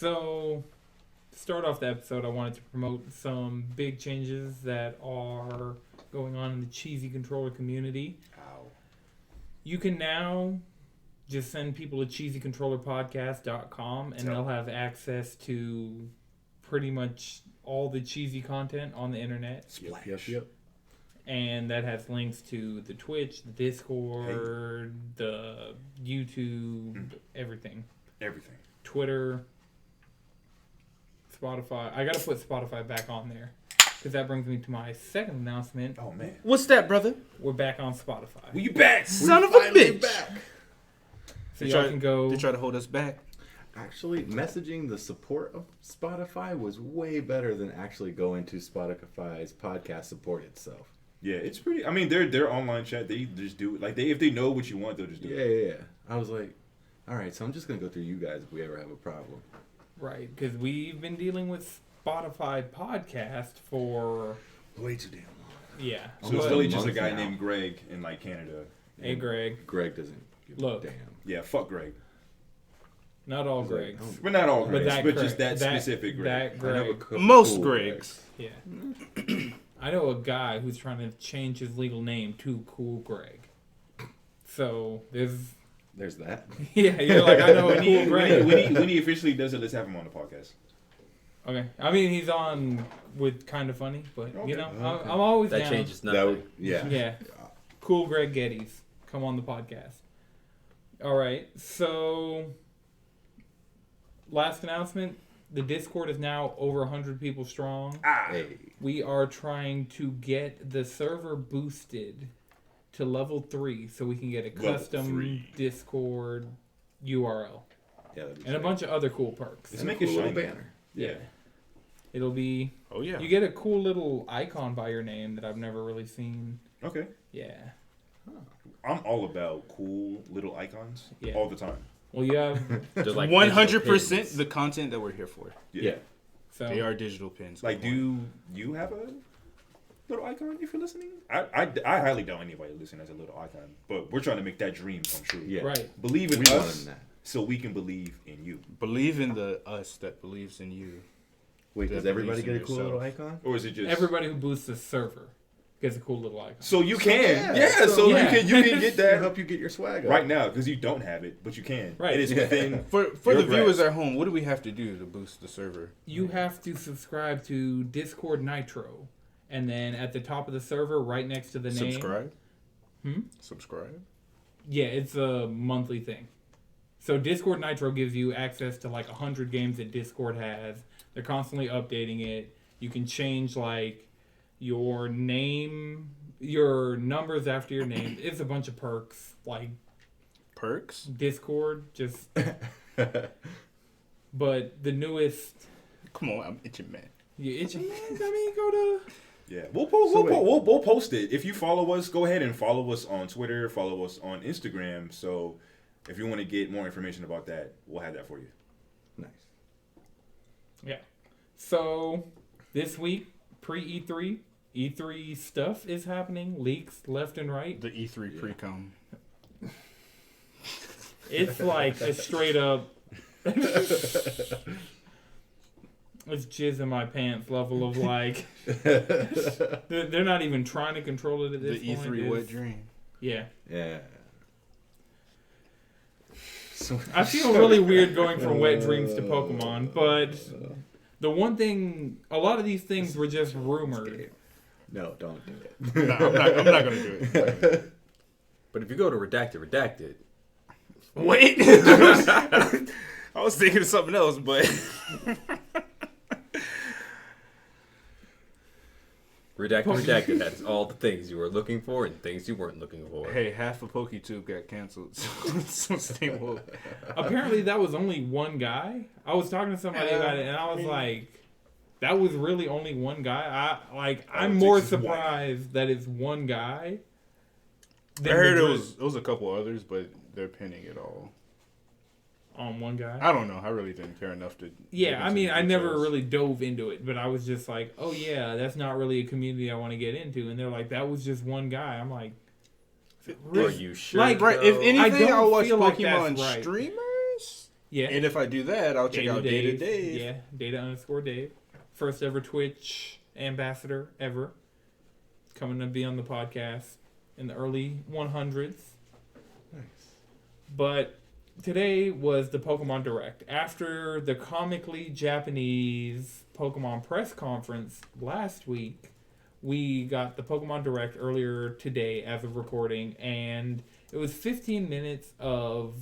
So, to start off the episode, I wanted to promote some big changes that are going on in the cheesy controller community. Ow. You can now just send people to cheesycontrollerpodcast.com and they'll have access to pretty much all the cheesy content on the internet. Yep. And that has links to the Twitch, the Discord, the YouTube, everything. Everything. Twitter, Spotify. I gotta put Spotify back on there. Because that brings me to my second announcement. Oh, man. What's that, brother? We're back on Spotify. We back. Son of a bitch. Back. So y'all can go... They try to hold us back. Actually, messaging the support of Spotify was way better than actually going to Spotify's podcast support itself. Yeah, it's pretty. I mean, their online chat, they just do it. Like, if they know what you want, they'll just do it. Yeah. I was like, all right, so I'm just going to go through you guys if we ever have a problem. Right, because we've been dealing with Spotify podcast for... Way too damn long. Yeah. So it's but- really just a months guy now. named Greg in, like, Canada. Hey, Greg. Greg doesn't give Look. a damn. Yeah, fuck Greg. Not all He's like, Gregs. But not all But Gregs, that but Greg- just that that- specific Greg. that I know Greg. a couple Most cool Gregs. Yeah. I know a guy who's trying to change his legal name to Cool Greg. So, There's that. Yeah, you're like, I know a Cool Greg. when he officially does it, let's have him on the podcast. Okay. I mean, he's on with Kind of Funny, but, Okay. you know, Okay. I'm always That down. changes That nothing. would, yeah. Yeah. Cool Greg Geddes. Come on the podcast. All right. So, last announcement. The Discord is now over 100 people strong. Hey. We are trying to get the server boosted to level 3 so we can get a Level custom 3. Discord URL. Yeah, that'd be And a sick. bunch of other cool perks. Let's And a make it cool little shiny. banner. Yeah. It'll be... Oh, yeah. You get a cool little icon by your name that I've never really seen. Okay. Yeah. I'm all about cool little icons Yeah. all the time. Well, you have... They're like 100% digital pins. the content that we're here for. Yeah. So, They are digital pins. Like, do you have a little icon if you're listening? I highly doubt anybody listen as a little icon, but we're trying to make that dream come true. Yeah. Right. Believe in We want us him that. so we can believe in you. Believe in the us that believes in you. Wait, That does everybody believes in get a cool yourself. little icon? Or is it just... Everybody who boosts the server gets a cool little icon. So you can. yeah, Yeah, so yeah. you can get To that help you get your swag up. right now because you don't have it, but you can. Right. And it's within... For Your the viewers grasp. at home, what do we have to do to boost the server? You have to subscribe to Discord Nitro. And then at the top of the server, right next to the name... Subscribe? Hmm? Subscribe? Yeah, it's a monthly thing. So Discord Nitro gives you access to like 100 games that Discord has. They're constantly updating it. You can change like your name, your numbers after your name. It's a bunch of perks. Like Perks? Discord, just... But the newest... Come on, I'm itching, man. You itching man? I mean, go to... Yeah, we'll post. So We'll post it. If you follow us, go ahead and follow us on Twitter. Follow us on Instagram. So, if you want to get more information about that, we'll have that for you. Nice. Yeah. So, this week, pre-E3, E3 stuff is happening. Leaks left and right. The E3 pre-com. It's like a straight up... It's jizz in my pants level of like... They're not even trying to control it at The this point. E3 wet dream. Yeah. Yeah. So, I feel really weird going from wet dreams to Pokemon, but the one thing... A lot of these things were just rumored. no, don't do it. No, I'm not going to do it. But if you go to redacted. Wait. I was thinking of something else, but... Redacted has all the things you were looking for and things you weren't looking for. Hey, half of PokeTube got canceled, so stay woke. Apparently that was only one guy. I was talking to somebody about it, and I was like, that was really only one guy? I'm more just one. surprised that it's one guy. I than heard the it was a couple others, but they're pinning it all. on one guy. I don't know. I really didn't care enough to. Yeah, dig I into mean, the I never details. really dove into it, but I was just like, oh yeah, that's not really a community I want to get into. And they're like, that was just one guy. I'm like, Are you sure? Like, Right. If though? anything, don't I'll watch feel like Pokemon that's right. streamers. Yeah. And if I do that, I'll check out Data Dave. Yeah, Data_Dave. First ever Twitch ambassador ever. Coming to be on the podcast in the early 100s. Nice. But today was the Pokemon Direct. After the comically Japanese Pokemon press conference last week, we got the Pokemon Direct earlier today as of recording, and it was 15 minutes of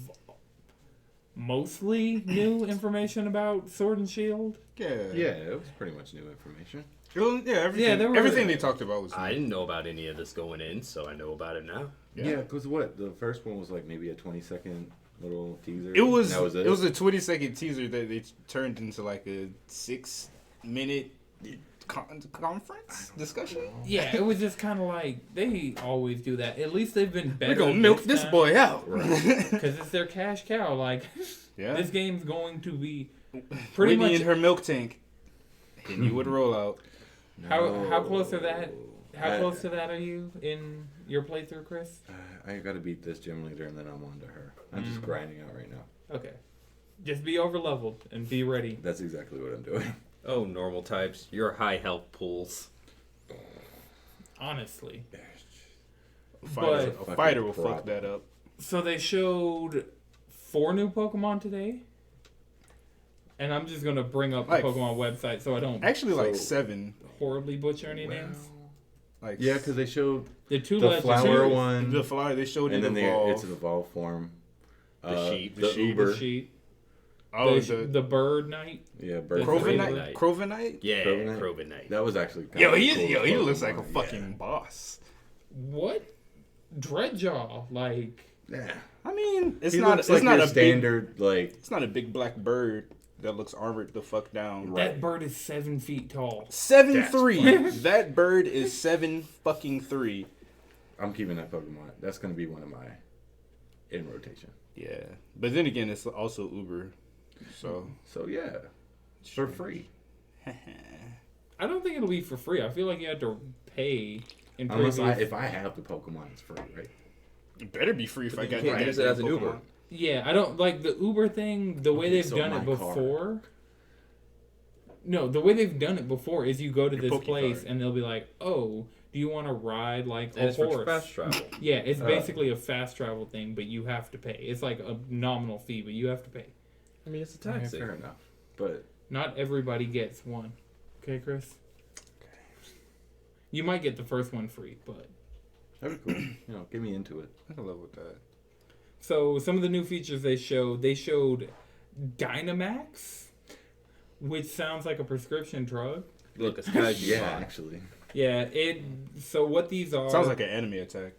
mostly new information about Sword and Shield. Yeah. Yeah, it was pretty much new information. Everything, everything they talked about was I didn't know about any of this going in, so I know about it now. Yeah, because what? The first one was like maybe a 20-second little teaser. It was, and that was it was a 20-second teaser that they turned into like a 6-minute conference discussion. Yeah, it was just kind of like, they always do that. At least they've been better. We're gonna milk this boy out. Because it's their cash cow. Like, Yeah. this game's going to be pretty Whitney much... in her milk tank. And you would roll out. How close to that? How close to that are you in your playthrough, Chris? I gotta beat this gym leader and then I'm on to her. I'm just grinding out right now. Okay. Just be over leveled and be ready. That's exactly what I'm doing. Oh, normal types. Your high health pools. Honestly. A fighter will Fucking fuck that up. So they showed 4 new Pokemon today. And I'm just going to bring up the Like- Pokemon website so I don't Actually, like So- 7. horribly butcher any names. Like Yeah, because they showed The 2 the legends. flower one, the flower they showed and it then evolve. it's an evolved form. The sheep. the The sheep. Uber. The sheet. Oh, the bird knight. Yeah, bird. Crovenite. Crovenite. Crovenite. Yeah, Crovenite? Crovenite. That was actually kind Yo, of he looks like a Pokemon, fucking boss. What? Dreadjaw. Like, Yeah. I mean, it's He not. looks It's like not your a standard like. It's not a big black bird that looks armored the fuck down. Right. that bird is 7 feet tall. 7'3". That bird is 7'3". I'm keeping that Pokemon. That's gonna be one of my in rotation. Yeah, but then again, it's also Uber. So So yeah, for free. I don't think it'll be for free. I feel like you have to pay in Unless previous... if I have the Pokemon, it's free, right? it better be free if I got You can't that use it as an Pokemon. Uber. Yeah, I don't like the Uber thing. The way Okay, they've so done it my car. before. No, the way they've done it before is you go to Your this Poke place card. and they'll be like, "Oh, do you want to ride like And a it's for horse?" fast travel. Yeah, it's basically a fast travel thing, but you have to pay. It's like a nominal fee, but you have to pay. I mean, it's a Yeah, taxi. fair enough. But Not everybody gets one. Okay, Chris. You might get the first one free, but that'd be cool. You know, get me into it. I can live with that. so some of the new features they showed Dynamax, which sounds like a prescription drug. Look, it's kind of Yeah, actually. Yeah, so what these are... Sounds like an enemy attack.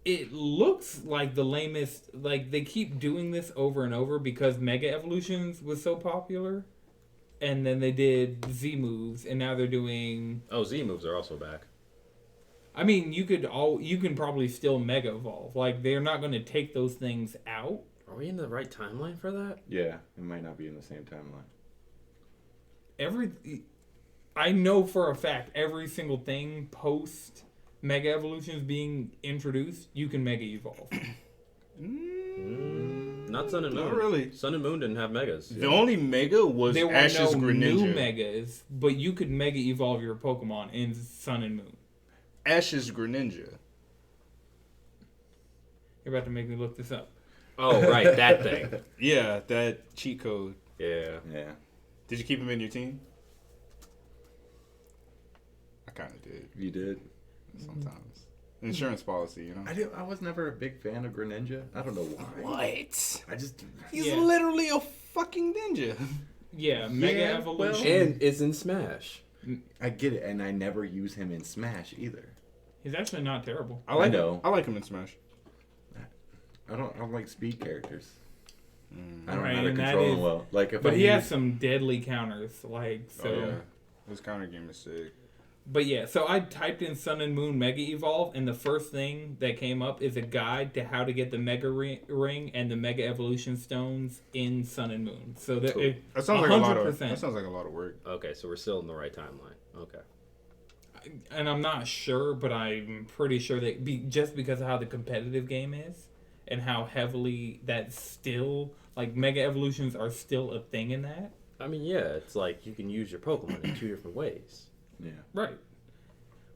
It looks like the lamest... Like, they keep doing this over and over because Mega Evolutions was so popular. And then they did Z moves, and now they're doing... Oh, Z moves are also back. I mean, you can probably still Mega Evolve. Like, they're not going to take those things out. Are we in the right timeline for that? Yeah, it might not be in the same timeline. I know for a fact every single thing post Mega Evolutions being introduced, you can Mega Evolve. Not Sun and Moon. Not really. Sun and Moon didn't have megas. The only Mega was There were Ash's no Greninja. new Megas, but you could Mega Evolve your Pokemon in Sun and Moon. Ash's Greninja. You're about to make me look this up. Oh, right, that thing. Yeah, that cheat code. Yeah. Yeah. Did you keep him in your team? I kind of did You did. sometimes. Insurance policy, you know. I was never a big fan of Greninja. I don't know why. What? I just He's Yeah. literally a fucking ninja. Yeah, Mega Yeah, Evolution. And it's in Smash. I get it, and I never use him in Smash either. He's actually not terrible. I like know. him. I like him in Smash. I don't like speed characters. I don't Right, know how to and that control is- them well. Like if But I he use, has some deadly counters, like so. Oh, yeah. His counter game is sick. But yeah, so I typed in Sun and Moon Mega Evolve, and the first thing that came up is a guide to how to get the Mega Ring and the Mega Evolution Stones in Sun and Moon. So that Cool. That sounds like a lot of. 100%. That sounds like a lot of work. Okay, so we're still in the right timeline. Okay. And I'm not sure, but I'm pretty sure that just because of how the competitive game is, and how heavily that's still like mega evolutions are still a thing in that. I mean, yeah, it's like you can use your Pokemon in 2 different ways. Yeah. Right.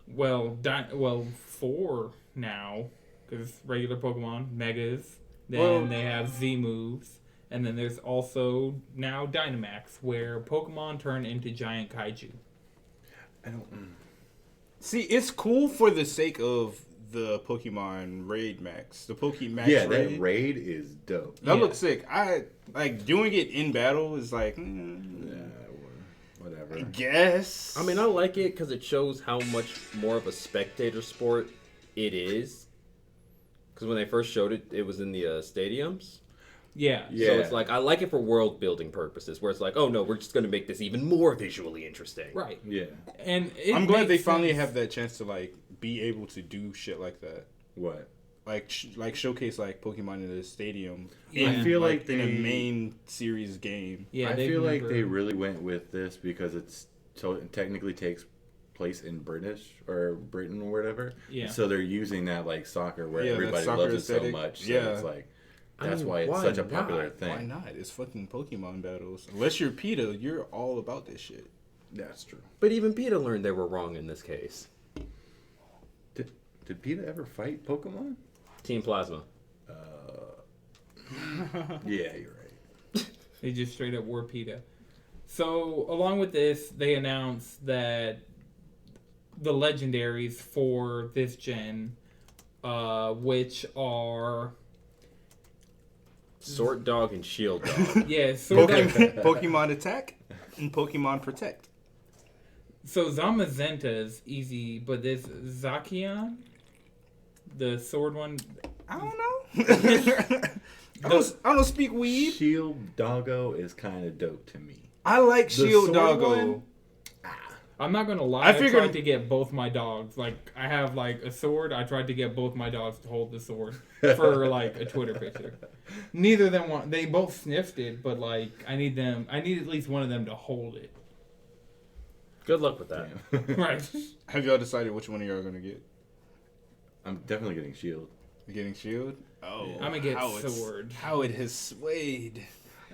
Well, 4 now, because regular Pokemon, Megas, then they have Z moves, and then there's also now Dynamax, where Pokemon turn into giant kaiju. I don't. See, it's cool for the sake of the Pokemon Raid Max. The Pokemax Yeah, Raid. that raid is dope. That Yeah. looks sick. I like doing it in battle is like, Whatever. I guess. I mean, I like it because it shows how much more of a spectator sport it is. Because when they first showed it, it was in the stadiums. Yeah. Yeah. So it's like, I like it for world building purposes, where it's like, oh no, we're just going to make this even more visually interesting. Right. Yeah. And I'm glad they makes finally sense. have that chance to like be able to do shit like that. What? Like showcase like Pokemon in the stadium. Yeah. in, I feel like in a they- main series game. Yeah, I they've feel like never- they really went with this because it technically takes place in British or Britain or whatever. Yeah. So they're using that like soccer where Yeah, that everybody soccer loves it so aesthetic. much. So Yeah. it's like I that's mean, why it's why such a popular not? thing. Why not? It's fucking Pokemon battles. Unless you're PETA, you're all about this shit. That's true. But even PETA learned they were wrong in this case. Did PETA ever fight Pokemon? Team Plasma. Yeah, you're right. They just straight up were PETA. So, along with this, they announced that the legendaries for this gen, which are... Sword Dog and Shield Dog. Yeah, sort of... Pokemon Attack and Pokemon Protect. So, Zamazenta's easy, but this Zacian, the sword one... I don't know. I don't speak weed. Shield Doggo is kind of dope to me. I like The Shield sword Doggo. one? I'm not gonna lie, I I figured- tried to get both my dogs. Like, I have, like, a sword. I tried to get both my dogs to hold the sword for, like, a Twitter picture. Neither of them want... They both sniffed it, but, like, I need at least one of them to hold it. Good luck with that. Damn. Right. Have y'all decided which one of y'all are gonna get? I'm definitely getting Shield. You getting Shield? Oh, I'm gonna get how it's- sword. How it has swayed.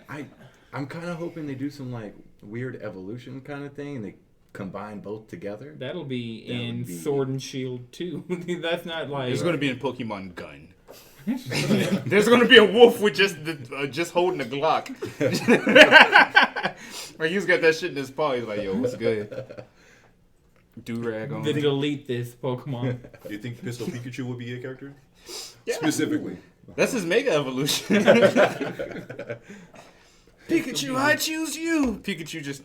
I'm kind of hoping they do some like weird evolution kind of thing and they combine both together. That'll be That in would be- Sword and Shield too. That's not like... It's gonna be in Pokemon Gun. There's gonna be a wolf with just holding a Glock. Like he's got that shit in his paw. He's like, "Yo, what's good?" Do-rag on. to delete this Pokemon. Do you think Pistol Pikachu would be a character? Yeah. Specifically. That's his Mega Evolution. Pikachu, I choose you. Pikachu just.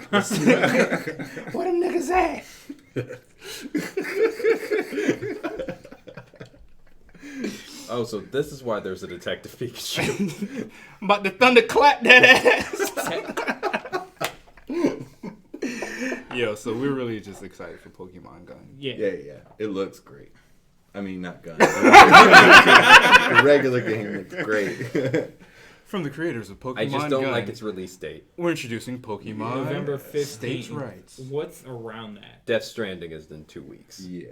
Where them niggas at? Oh, so this is why there's a Detective Pikachu. I'm about to thunderclap that ass. Yo, so we're really just excited for Pokemon Gun. Yeah. Yeah. It looks great. I mean, not Gun. The regular game looks great. From the creators of Pokemon I just don't Gun, like its release date. we're introducing Pokemon November 15th. States' Rights. What's around that? Death Stranding is in 2 weeks. Yeah.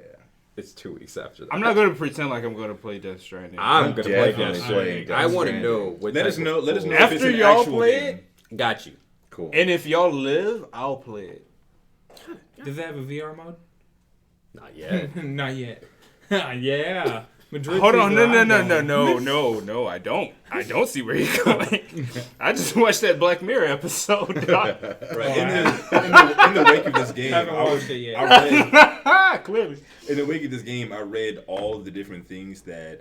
It's 2 weeks after that. I'm not going to pretend like I'm going to play Death Stranding. I'm gonna play definitely Death playing Stranding. Death I want to Stranding. know what. Let us type know. of Let us know full- if it's After an y'all actual play game. Got you. Cool. And if y'all live, I'll play it. Does it have a VR mode? Not yet. Not yet. Yeah. Madrid Hold is on, where no, I'm no, no, going. no, no, no, I don't. I don't see where you're going. I just watched that Black Mirror episode. Dog. Right. In the wake of this game, Haven't watched it yet. I read, Clearly. in the wake of this game, I read all of the different things that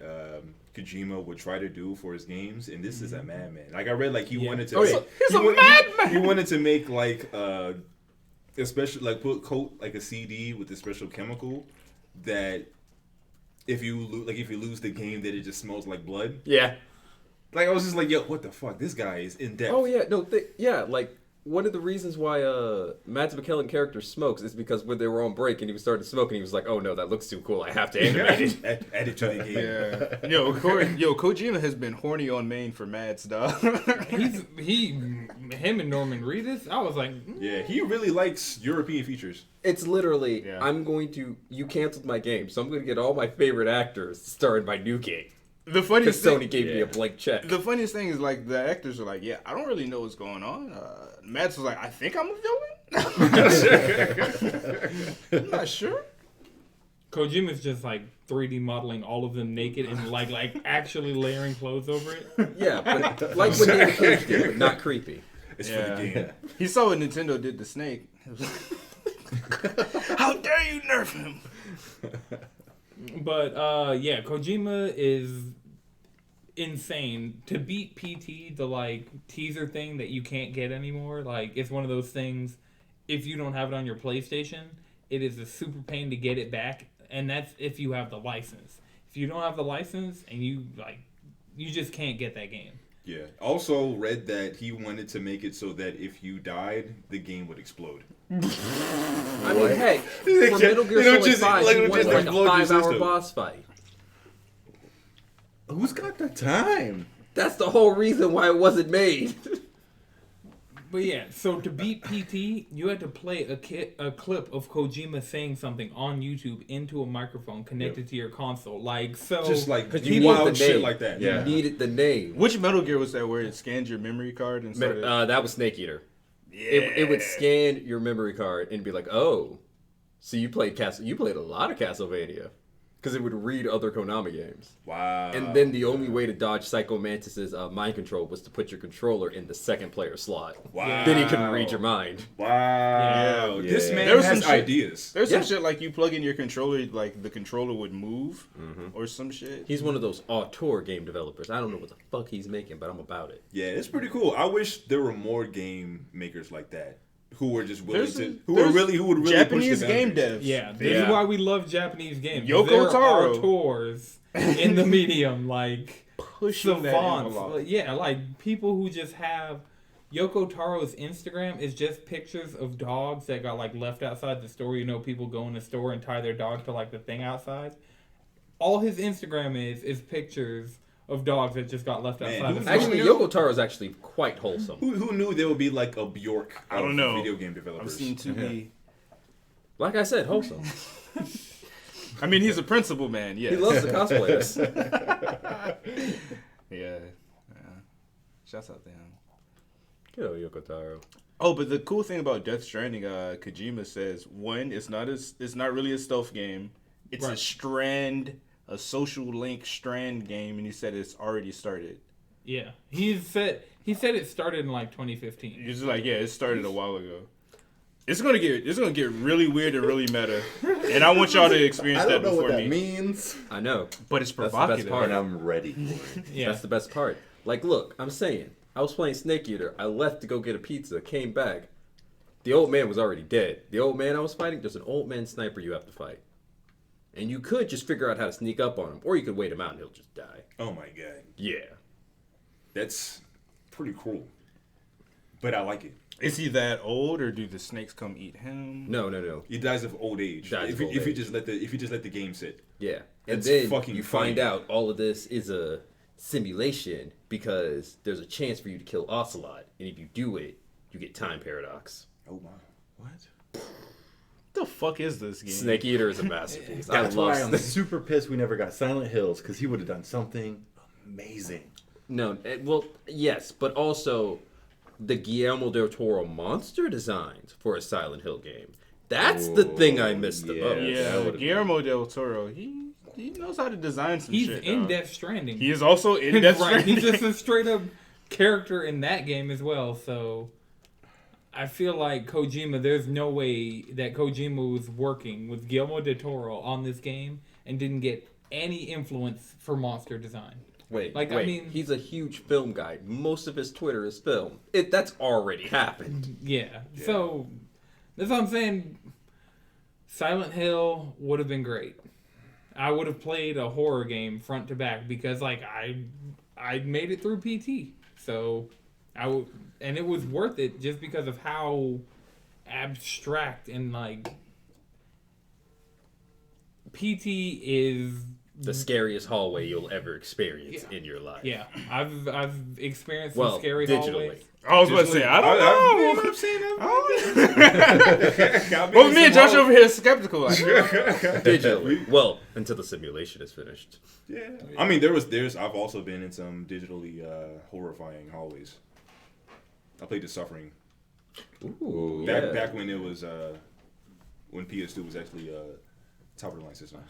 Kojima would try to do for his games, and this is a madman. Like I read, like he Yeah. wanted to. Oh, yeah. He's a madman. He wanted to make like a special, like coat like a CD with a special chemical that if you lose the game, that it just smells like blood. Yeah. Like I was just like, yo, what the fuck? This guy is in depth. Oh yeah. No. Yeah. Like one of the reasons why Mads Mikkelsen character smokes is because when they were on break and he started smoking, he was like, "Oh no, that looks too cool. I have to animate it." Add it to the game. Yeah. Yo, Kojima has been horny on main for Mads, dog. Him and Norman Reedus. I was like, Yeah, he really likes European features. It's literally, Yeah. you canceled my game, so I'm going to get all my favorite actors to star in my new game. The Because funniest thing, Sony gave me a blank check. the funniest thing is like the actors are like, yeah, I don't really know what's going on. Mads was like, I think I'm a villain. I'm not sure. Kojima's just like 3D modeling all of them naked and like actually layering clothes over it. Yeah, but like what David Cage did, but not creepy. It's for the game. He saw what Nintendo did to Snake. It was like, how dare you nerf him? But yeah, Kojima is insane. To beat PT, the like teaser thing that you can't get anymore, like it's one of those things, if you don't have it on your PlayStation, it is a super pain to get it back, and that's if you have the license. If you don't have the license and you just can't get that game. Yeah. Also read that he wanted to make it so that if you died, the game would explode. I mean, heck, for Metal Gear Solid 5, he wanted like a 5-hour boss fight. Who's got the time? That's the whole reason why it wasn't made. But yeah, so to beat PT, you had to play a clip of Kojima saying something on YouTube into a microphone connected to your console. Like, so... Just like you wild need the shit name. like that. You needed the name. Which Metal Gear was that where it scanned your memory card and started? That was Snake Eater. It would scan your memory card and be like, oh, so you played a lot of Castlevania. Because it would read other Konami games. Wow. And then the only way to dodge Psycho Mantis's mind control was to put your controller in the second player slot. Wow. Then he couldn't read your mind. Wow. Yeah. This man There was has some shit- ideas. There's some shit like you plug in your controller, like the controller would move or some shit. He's one of those auteur game developers. I don't know what the fuck he's making, but I'm about it. Yeah, it's pretty cool. I wish there were more game makers like that who were just willing who would really Japanese push the game boundaries. devs. Yeah, this is why we love Japanese games. Yoko there Taro. are tours in the medium, like Pushing that savants. envelope. Yeah, like people who just have... Yoko Taro's Instagram is just pictures of dogs that got like left outside the store. You know, people go in the store and tie their dog to like the thing outside. All his Instagram is pictures of dogs that just got left Man, outside the store. Actually, Yoko Taro is actually quite wholesome. Who knew there would be like a Bjork I don't know. video game I've developers? seen too many. Like I said, wholesome. I mean, he's a principal man. Yes. He loves the cosplayers. Yeah. Shouts out to him. Good old Yoko Taro. Oh, but the cool thing about Death Stranding, Kojima says, one, it's not really a stealth game. It's a social link strand game, and he said it's already started. Yeah, he said it started in like 2015. He's just like, yeah, it started a while ago. It's gonna get really weird and really meta, and I want y'all to experience I don't that know before what that me. means, I know. But it's That's the best provocative. part. and I'm ready for it. Yeah, That's the best part. Like, look, I'm saying, I was playing Snake Eater. I left to go get a pizza, came back. The old man was already dead. The old man I was fighting, there's an old man sniper you have to fight. And you could just figure out how to sneak up on him, or you could wait him out and he'll just die. Oh my god, Yeah. that's pretty cruel. But I like it. Is he that old, or do the snakes come eat him? No. He dies of old age. Dies If of you old age. just let the game sit. Yeah. And It's then fucking you funny. find out all of this is a simulation because there's a chance for you to kill Ocelot. And if you do it, you get time paradox. Oh my. What? What the fuck is this game? Snake Eater is a masterpiece. That's I love why I'm Snake. super pissed we never got Silent Hills, because he would have done something amazing. No, well, yes, but also the Guillermo del Toro monster designs for a Silent Hill game. That's the thing I missed the yeah. most. that Yeah, would've Guillermo del Toro. He knows how to design some he's shit. in dog. Death Stranding. He is also in Death right, Stranding. he's just a straight up character in that game as well. So I feel like Kojima, there's no way that Kojima was working with Guillermo del Toro on this game and didn't get any influence for monster design. Wait, Like, I mean- he's a huge film guy. Most of his Twitter is film. That's already happened. Yeah. So that's what I'm saying. Silent Hill would have been great. I would have played a horror game front to back because like I made it through PT. So and it was worth it just because of how abstract and like PT is the scariest hallway you'll ever experience in your life. Yeah, I've experienced some scary digitally. hallways. I was about to say, I don't know. I'm saying Well, me and Josh over here skeptical. Like, Digitally. Well, until the simulation is finished. Yeah. I mean, there's. I've also been in some digitally horrifying hallways. I played The Suffering. Ooh, Back when it was when PS2 was actually top of the line system.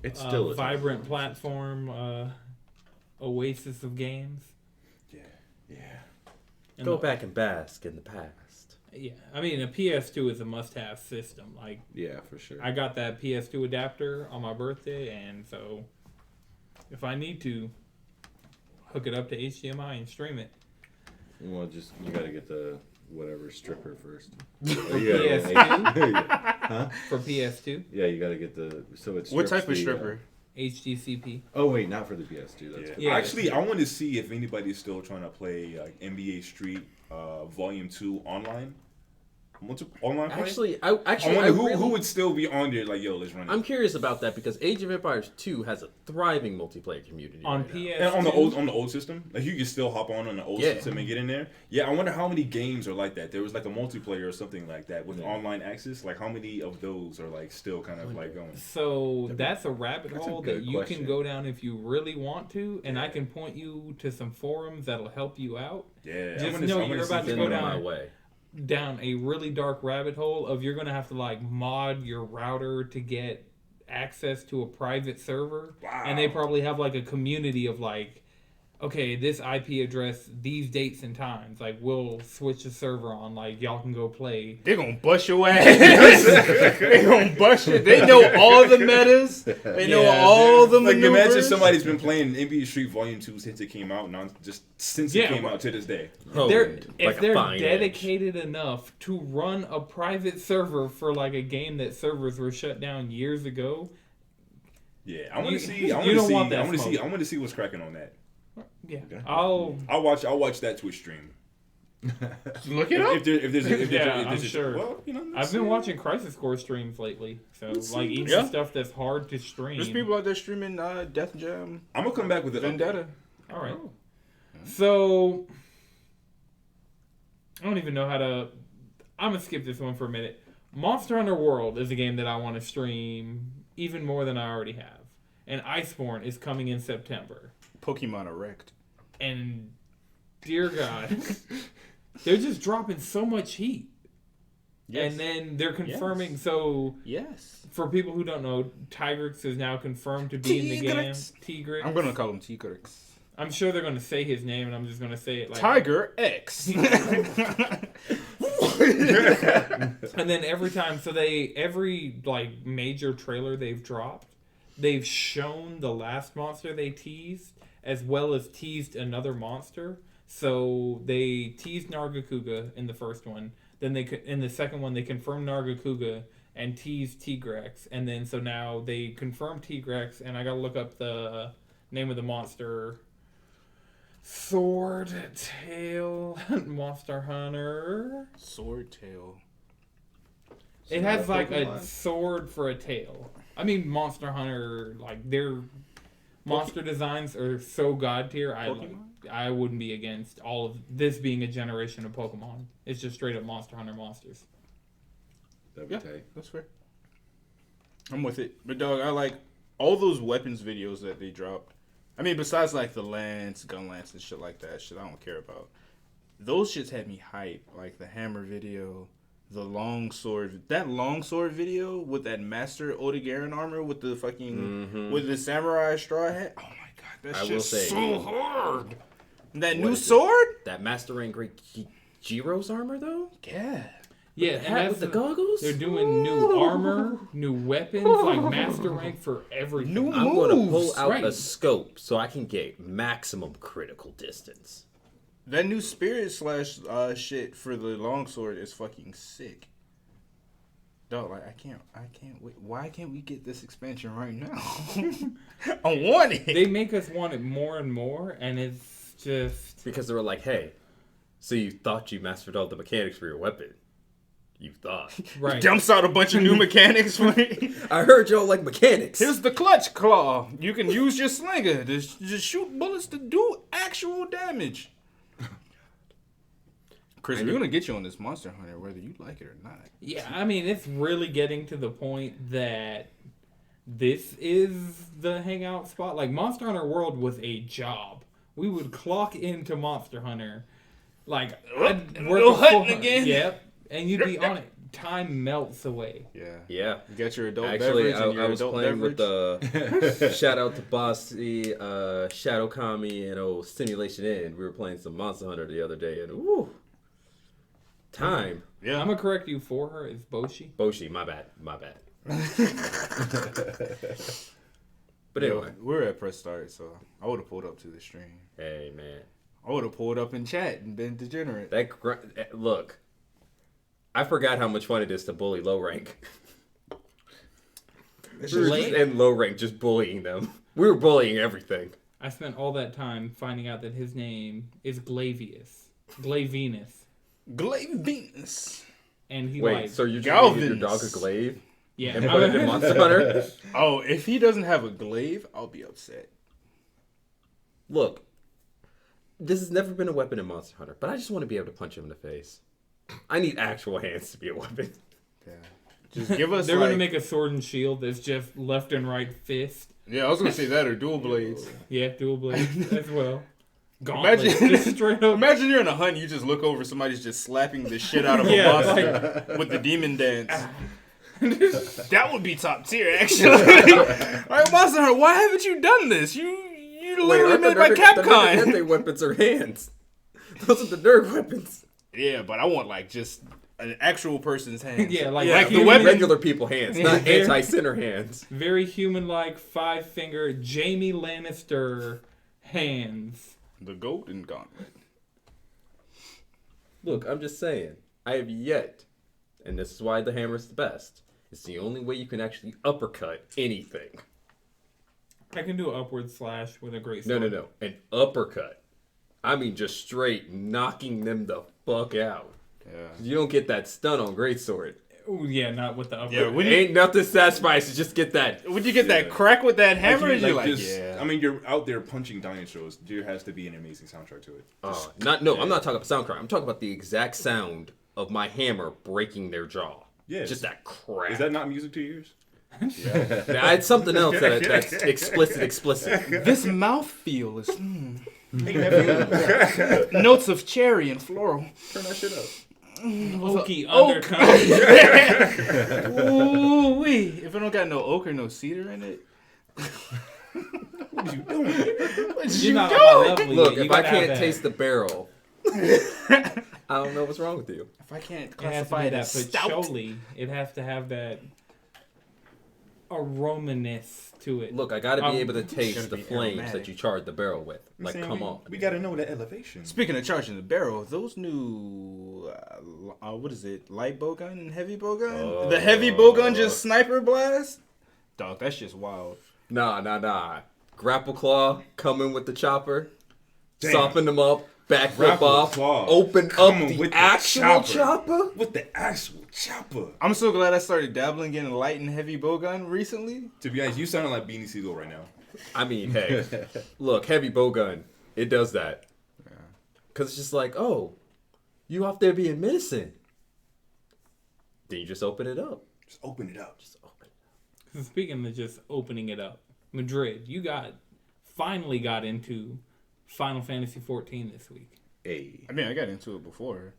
It's still a vibrant platform, oasis of games. Yeah. And Go back and bask in the past. Yeah, I mean a PS2 is a must-have system. Like, Yeah, for sure. I got that PS2 adapter on my birthday, and so if I need to hook it up to HDMI and stream it. Well, just you gotta get the whatever stripper first. PS2? Huh? For PS2, Yeah, you gotta get the so it's. what type of stripper? HDCP. Oh wait, not for the PS2. That's Yeah. Actually, I want to see if anybody's still trying to play NBA Street Volume 2 online. Online play? Actually, I wonder who really- would still be on there like, yo, let's run it. I'm curious about that because Age of Empires 2 has a thriving multiplayer community On right now. PS2. And on the old system, like you can still hop on the old system and get in there. Yeah, I wonder how many games are like that. There was like a multiplayer or something like that with online access. Like how many of those are like still kind of like going? So that's a rabbit That's a hole good that you question. can go down if you really want to, and I can point you to some forums that'll help you out. Yeah, Just know you're about to Send go them my down way. a really dark rabbit hole of you're gonna have to like mod your router to get access to a private server. Wow. And they probably have like a community of like, okay, this IP address, these dates and times, like we'll switch the server on, like y'all can go play. They're gonna bust your ass. They gonna bust you. They know all the metas. They know all the Like maneuvers. imagine somebody's been playing NBA Street Volume 2 since it came out, since it came out to this day. If Like they're a fine dedicated enough to run a private server for like a game that servers were shut down years ago, Yeah, I want to see. you I want to don't see. want that I want to see. smoke. I want to see what's cracking on that. yeah, Okay. I'll I'll watch that Twitch stream. Look it up. If there's Yeah, if I'm there's sure. Well, you know, I've been watching Crisis Core streams lately, so like even Yeah. stuff that's hard to stream. There's people out there streaming Death Jam I'm gonna come back with it. Vendetta. All right. So I don't even know how to. I'm gonna skip this one for a minute. Monster Hunter World is a game that I want to stream even more than I already have, and Iceborne is coming in September. Pokemon Erect. And dear God, they're just dropping so much heat. Yes. And then they're confirming. Yes. So Yes. for people who don't know, Tigrix is now confirmed to be in the game. Tigrix. Tigrix. I'm gonna call him T-Kirks. I'm sure they're gonna say his name, and I'm just gonna say it like Tiger X. And then every time, so every like major trailer they've dropped, they've shown the last monster they teased, as well as teased another monster. So they teased Nargacuga in the first one. Then in the second one they confirmed Nargacuga and teased Tigrex, and then so now they confirmed Tigrex, and I gotta look up the name of the monster. Sword Tail Monster Hunter. Sword Tail. It has like a sword for a tail. I mean, Monster Hunter, like their monster designs are so god tier. I wouldn't be against all of this being a generation of Pokemon. It's just straight up Monster Hunter monsters. That'd be Yeah, tight. that's fair. I'm with it. But dog, I like all those weapons videos that they dropped. I mean, besides like the lance, gun lance and shit like that, shit I don't care about. Those shits had me hype. Like the hammer video, the longsword, that longsword video with that Master Odegaran armor with the fucking with the samurai straw hat. Oh my god, that I will shit's say- so hard. That What new is it? sword? That Mastering Great Jiro's armor, though? Yeah. Yeah, The and hat that's with the goggles? They're doing new armor, new weapons, like master rank for everything. New I'm going to pull moves, out right. a scope so I can get maximum critical distance. That new spirit slash shit for the longsword is fucking sick. Dog, like I can't wait. Why can't we get this expansion right now? I want it. They make us want it more and more, and it's just Because they were like, hey, so you thought you mastered all the mechanics for your weapon. You thought. Right. Dumps out a bunch of new mechanics for you. I heard y'all like mechanics. Here's the clutch claw. You can use your slinger to just shoot bullets to do actual damage. Chris, we're gonna get you on this Monster Hunter, whether you like it or not. Yeah, I mean, it's really getting to the point that this is the hangout spot. Like, Monster Hunter World was a job. We would clock into Monster Hunter. Like, I'd work no a full hunting again. Yep. And you'd be on it. Time melts away. Yeah. You got your adult Actually, beverage and your I was adult playing beverage. with the shout out to Bossy, Shadow Kami, and Simulation Inn. We were playing some Monster Hunter the other day, and woo, time. Yeah. I'm going to correct you for her. It's Boshi. Boshi, my bad. But Yo, anyway, we're at press start, so I would have pulled up to the stream. hey man, I would have pulled up in chat and been degenerate. look, I forgot how much fun it is to bully low rank. And low rank, just bullying them. We were bullying everything. I spent all that time finding out that his name is Glavius. Glavinus. Glavinus. And he Wait, like... so you're just giving your Galvinus. dog a glaive yeah. and put it in Monster Hunter? Oh, if he doesn't have a glaive, I'll be upset. Look, this has never been a weapon in Monster Hunter, but I just want to be able to punch him in the face. I need actual hands to be a weapon. Yeah. Just give us They're like... going to make a sword and shield that's just left and right fist. Yeah, I was going to say that or dual blades. Yeah, dual blades as well. Gauntlet. Imagine, Just straight up. imagine you're in a hunt, you just look over, somebody's just slapping the shit out of a Yeah, monster with the demon dance. That would be top tier, actually. Alright, Monster Hunter, why haven't you done this? You literally made by The Capcom. weapons are hands. Those are the nerd weapons. Yeah, but I want like just an actual person's hands. Yeah, like the human- weapon. Regular people hands, not Yeah. anti-sinner hands. Very human-like, five-finger Jamie Lannister hands. The golden gauntlet. Look, I'm just saying, I have yet, and this is why the hammer is the best. It's the only way you can actually uppercut anything. I can do an upward slash with a great No, sword. an uppercut. I mean, just straight knocking them the fuck out. Yeah. You don't get that stun on greatsword. Ooh, yeah, not with the upward. Yeah, when Ain't nothing satisfying to just get that. Would you get that crack with that hammer? you, And you're like, just, yeah. I mean, you're out there punching dinosaurs. There has to be an amazing soundtrack to it. I'm not talking about soundtrack. I'm talking about the exact sound of my hammer breaking their jaw. Yeah. Just that crack. Is that not music to your ears? Yeah, it's something else that's explicit. This mouthfeel is notes of cherry and floral. Turn that shit up. Oaky Oak. undercut. Ooh wee! If it don't got no oak or no cedar in it, What are you doing? You're not on my level Look, yet. You if I gotta have can't that. taste the barrel, I don't know what's wrong with you. if I can't It has to classify be it that as stout, patchouli. It has to have that aromaness to it. Look, I gotta be able to gotta taste the be flames aromatic. that you charred the barrel with. Like, Saying come on. We gotta know that elevation. Speaking of charging the barrel, those new what is it? Light bowgun and heavy bowgun. The heavy bowgun just sniper blast. Dog, that's just wild. Nah. Grapple claw, coming with the chopper, Damn. sopping them up, backflip Grapple off, claw open up coming the with the actual chopper. chopper. With the actual chopper. I'm so glad I started dabbling in light and heavy bowgun recently. To be honest, you sounding like Beanie Siegel right now. I mean, hey, look, heavy bowgun, it does that. Because it's just like, oh, you off there being menacing. Then you just open it up. Just open it up. Just open it up. Speaking of just opening it up, Madrid, you finally got into Final Fantasy 14 this week. Hey. I mean, I got into it before.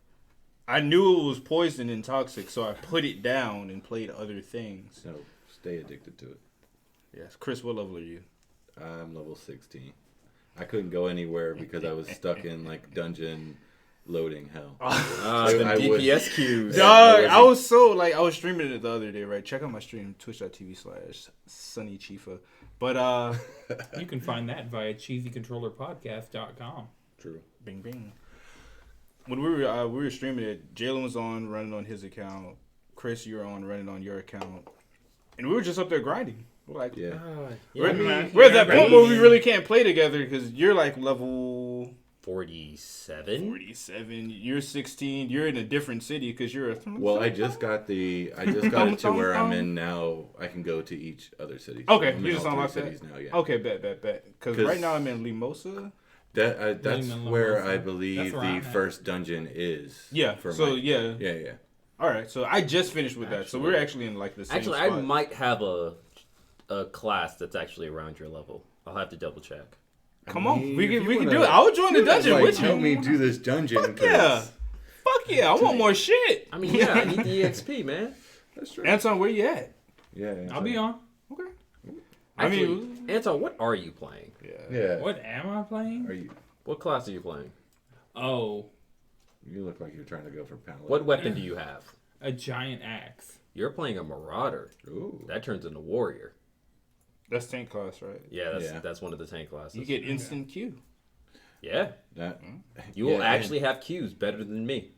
I knew it was poison and toxic, so I put it down and played other things. So stay addicted to it. Yes, Chris, what level are you? I'm level 16. I couldn't go anywhere because I was stuck in like dungeon loading hell. The I would- DPS queues. Dog, I was so like I was streaming it the other day, right? Check out my stream, twitch.tv/sunnychifa. But You can find that via cheesycontrollerpodcast.com. True. bing bing. When we were streaming it, Jalen was on running on his account. Chris, you were on running on your account, and we were just up there grinding. We're like, Yeah. we're at that point where we really can't play together because you're like level 47. 47. You're 16. You're in a different city because you're a. Well, I just got it to where I'm in now. I can go to each other city. Okay, I'm you in just all unlock three that. cities now. Yeah. Okay, bet. Because 'Cause- right now I'm in Limosa. That's Lehman where Limosa. I That's believe where the I'm at. first dungeon is. Yeah. So yeah. Yeah. All right. So I just finished with that. So we're actually in like the same Actually, spot. I might have a class that's actually around your level. I'll have to double check. Come on, we if can you do wanna- it. I will join the dungeon Like, with help you. me do this dungeon. Fuck yeah. Fuck yeah, I want more shit. I mean, yeah, I need the EXP, man. That's true. Anton, where you at? Yeah. I'll be on. Okay. Actually, Anton, what are you playing? Yeah. What am I playing? Are you? What class are you playing? Oh, You look like you're trying to go for paladin. What weapon do you have? a giant axe. You're playing a marauder. Ooh. That turns into warrior. That's tank class, right? Yeah, Yeah. that's one of the tank classes. You get instant Q. Yeah, That. you will Yeah, actually have Qs better than me.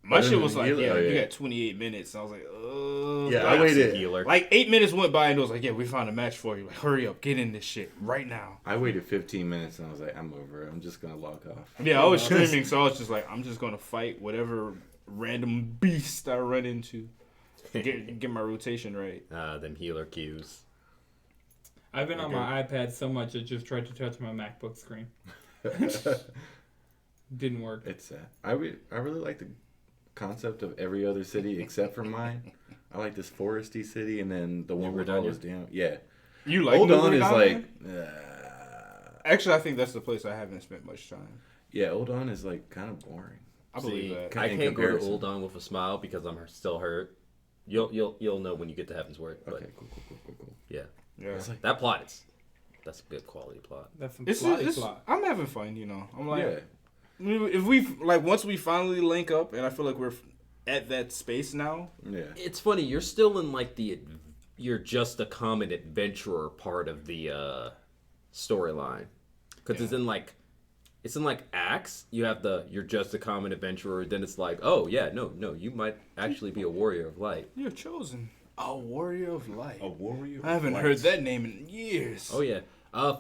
My Better shit was than like, healer, yeah, you yeah. got 28 minutes. And I was like, oh. Yeah, Like, I waited. Healer. Like 8 minutes went by and it was like, yeah, we found a match for you. Like, hurry up, get in this shit right now. I waited 15 minutes and I was like, I'm over it. I'm just gonna log off. Yeah, I was streaming, so I was just like, I'm just gonna fight whatever random beast I run into. Get my rotation right. Them healer Qs. I've been on my iPad so much I just tried to touch my MacBook screen. Didn't work. It's sad. I really like the concept of every other city except for mine. I like this foresty city and then the one with all those damn. Yeah. You like Hold New on is Redania? like. Actually, I think that's the place I haven't spent much time. Yeah, Hold on is like kind of boring. I believe See, that. I In can't go to comparison. Uldon with a smile because I'm still hurt. You'll know when you get to Heaven's Word. But Okay, cool. yeah, Yeah. It's like, that plot that's a good quality plot. That's some It's, plotty it's plot. I'm having fun, you know. I'm like, yeah. if we like once we finally link up, and I feel like we're at that space now. Yeah. It's funny, you're still in like you're just a common adventurer part of the storyline, because it's in like acts. You have you're just a common adventurer. Then it's like, oh yeah, no, you might actually be a warrior of light. You're chosen a warrior of light. A warrior. I haven't heard that name in years. Oh yeah.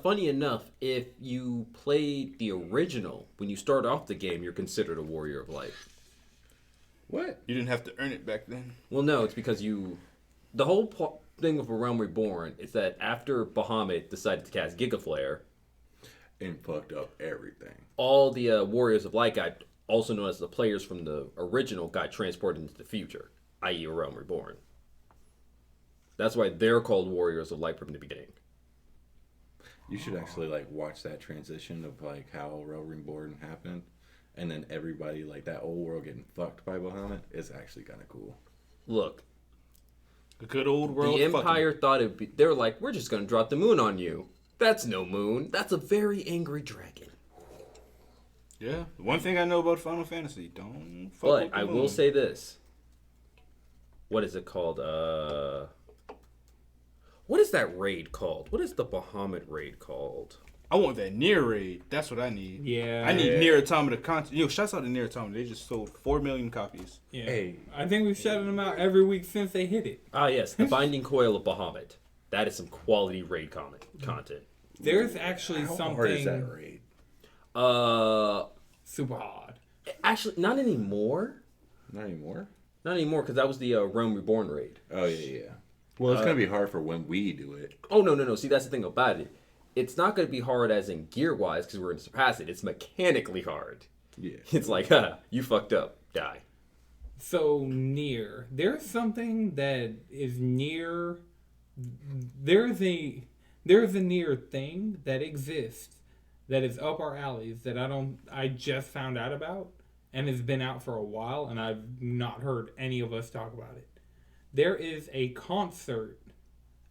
Funny enough, if you played the original, when you start off the game, you're considered a warrior of light. What? You didn't have to earn it back then. Well, no, it's because the whole thing of A Realm Reborn is that after Bahamut decided to cast Giga Flare, And fucked up everything. all the Warriors of Light got, also known as the players from the original, got transported into the future, i.e. A Realm Reborn. That's why they're called Warriors of Light from the beginning. You should actually like watch that transition of like how Realm Reborn happened, and then everybody like that old world getting fucked by Bahamut is actually kind of cool. Look, The good old world. the fucking- Empire thought it'd be, they were like, we're just going to drop the moon on you. That's no moon. That's a very angry dragon. Yeah. One thing I know about Final Fantasy, don't fuck But with the I will moon. say this. What is it called? What is that raid called? What is the Bahamut raid called? I want that Nier raid. That's what I need. Yeah. I need Nier Automata content. Yo, shouts out to Nier Automata. They just sold 4 million copies. Yeah. Hey. I think we've shouted them out every week since they hit it. Ah, yes, the Binding Coil of Bahamut. That is some quality raid content. There's actually How something hard is that raid? super hard. Actually, not anymore. Not anymore. Not anymore, because that was the Realm Reborn raid. Oh yeah. Well, it's gonna be hard for when we do it. Oh, no. See, that's the thing about it. It's not going to be hard as in gear-wise, because we're going to surpass it. It's mechanically hard. Yeah. It's like, you fucked up. Die. So near. There's something that is near. There's a near thing that exists that is up our alleys that I just found out about and has been out for a while and I've not heard any of us talk about it. There is a concert,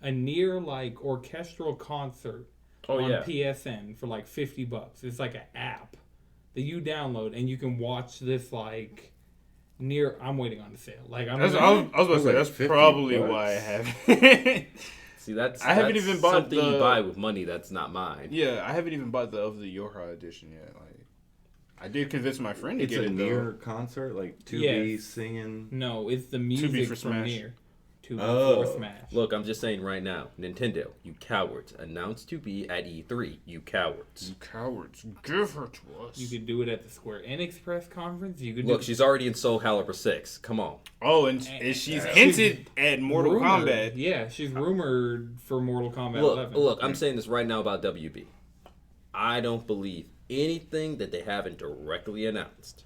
a near like orchestral concert on PSN for like $50. It's like an app that you download and you can watch this like near. I'm waiting on the sale. Like I was about to say, like that's 50 probably bucks. why I haven't. See, that's I haven't even bought something you the- buy with money that's not mine. Yeah, I haven't even bought the of the Yorha edition yet. Like, I did convince my friend to It's get a it near though. concert, like 2B Yes. singing. No, it's the be music for from Smash. near. to Oh. before Smash. Look, I'm just saying right now, Nintendo, you cowards, announced to be at E3, you cowards. You cowards, give her to us. You could do it at the Square Enix press conference. You could Look, do she's already in Soul Calibur 6. Come on. Oh, and she's hinted at Mortal rumored. Kombat. Yeah, she's rumored for Mortal Kombat Look, 11. look, I'm saying this right now about WB. I don't believe anything that they haven't directly announced.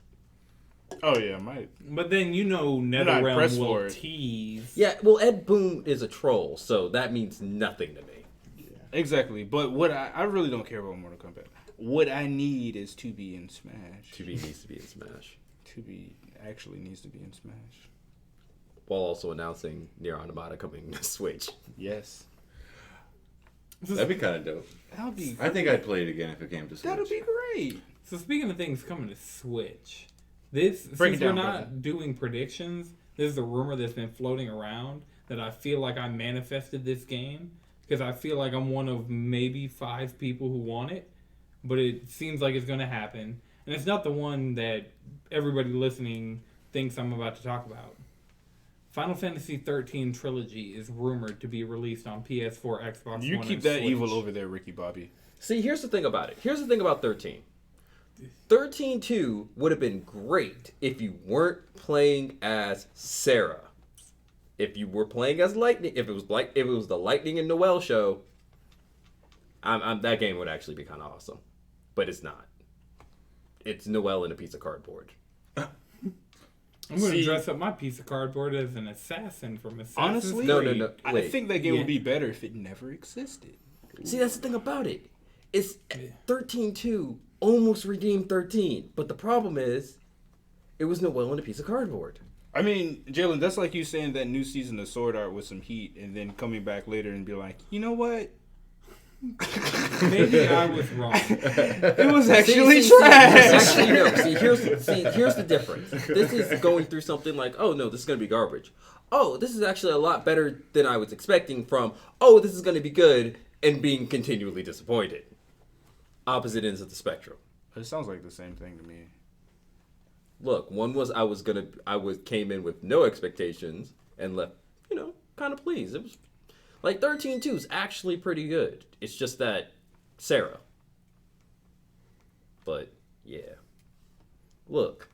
Oh yeah, might. But then not NetherRealm pressed will for it. tease. Yeah, well, Ed Boon is a troll, so that means nothing to me. Exactly, but what I really don't care about Mortal Kombat. What I need is to be in Smash. 2B needs to be in Smash. 2B actually needs to be in Smash. While also announcing Nier Automata coming to Switch. Yes, That'd be kind of dope. that'll be. I think I'd play it again if it came to Switch. That'll be great. So speaking of things coming to Switch, since Break it down, we're not brother. doing predictions, this is a rumor that's been floating around that I feel like I manifested this game because I feel like I'm one of maybe 5 people who want it, but it seems like it's going to happen. And it's not the one that everybody listening thinks I'm about to talk about. Final Fantasy 13 Trilogy is rumored to be released on PS4, Xbox You One, keep and that Switch. evil over there, Ricky Bobby. See, here's the thing about it. Here's the thing about 13. 13-2 would have been great if you weren't playing as Sarah. If you were playing as Lightning, if it was the Lightning and Noelle show, that game would actually be kind of awesome. But it's not. It's Noelle and a piece of cardboard. I'm going to See- dress up my piece of cardboard as an assassin from Assassin's Honestly, Creed. No. I Wait. think that game Yeah. would be better if it never existed. See, that's the thing about it. It's 13-2 almost redeemed 13, but the problem is, it was Noelle and a piece of cardboard. I mean, Jalen, that's like you saying that new season of Sword Art with some heat, and then coming back later and be like, you know what? Maybe I was wrong. It was actually trash. Actually, no. Here's the difference. This is going through something like, oh no, this is gonna be garbage. Oh, this is actually a lot better than I was expecting. From oh, this is gonna be good, and being continually disappointed. Opposite ends of the spectrum. It sounds like the same thing to me. Look, one was I came in with no expectations and left, kind of pleased. It was like 13-2 is actually pretty good. It's just that Sarah. But yeah. Look,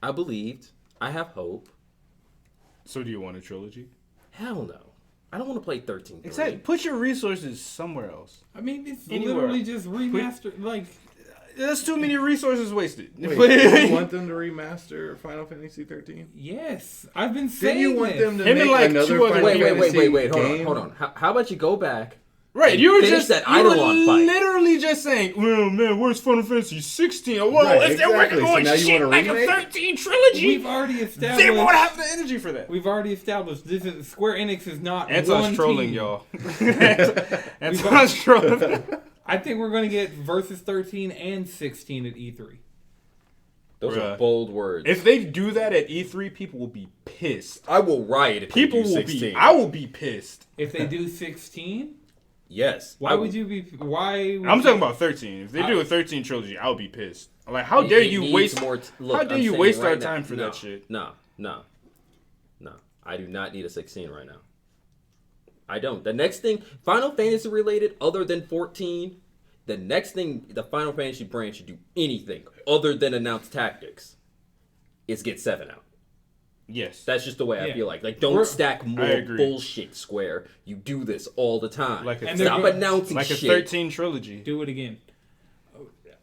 I believed. I have hope. So do you want a trilogy? Hell no. I don't want to play 13-3. Exactly. Put your resources somewhere else. I mean, it's Anywhere. literally just remastered. Like, That's too many resources wasted. Wait, you want them to remaster Final Fantasy 13? yes, I've been Didn't saying you want this. them to Him and, make like, another two other- Final Fantasy Wait. game? Hold on. How about you go back? Right, you were Finish just that you were Eidolon fight. literally just saying, "Well, man, where's Final Fantasy 16? Whoa, Right, if they're working exactly. So on now you shit want a like a remake? 13 trilogy, We've already established. they won't have the energy for that." We've already established this is Square Enix is not Anton's one trolling, team. y'all. Anton's trolling. I think we're going to get versus 13 and 16 at E3. Those Bruh. are bold words. If they do that at E3, people will be pissed. I will riot if People they do will 16. be. I will be pissed. If they do 16, Yes. why would you be? Why? Would I'm you- talking about 13. If they do a 13 trilogy, I'll be pissed. Like, how dare you waste? Look, how dare I'm you saying waste right our now- time for no, that shit? No. I do not need a 16 right now. I don't. The next thing, Final Fantasy related, other than 14, the next thing the Final Fantasy brand should do anything other than announce tactics is get 7 out. Yes. That's just the way I Yeah. feel like. Like, don't We're- stack more I agree. bullshit, Square. You do this all the time. Like a And Stop they're go- announcing like a shit. 13 trilogy. Do it again.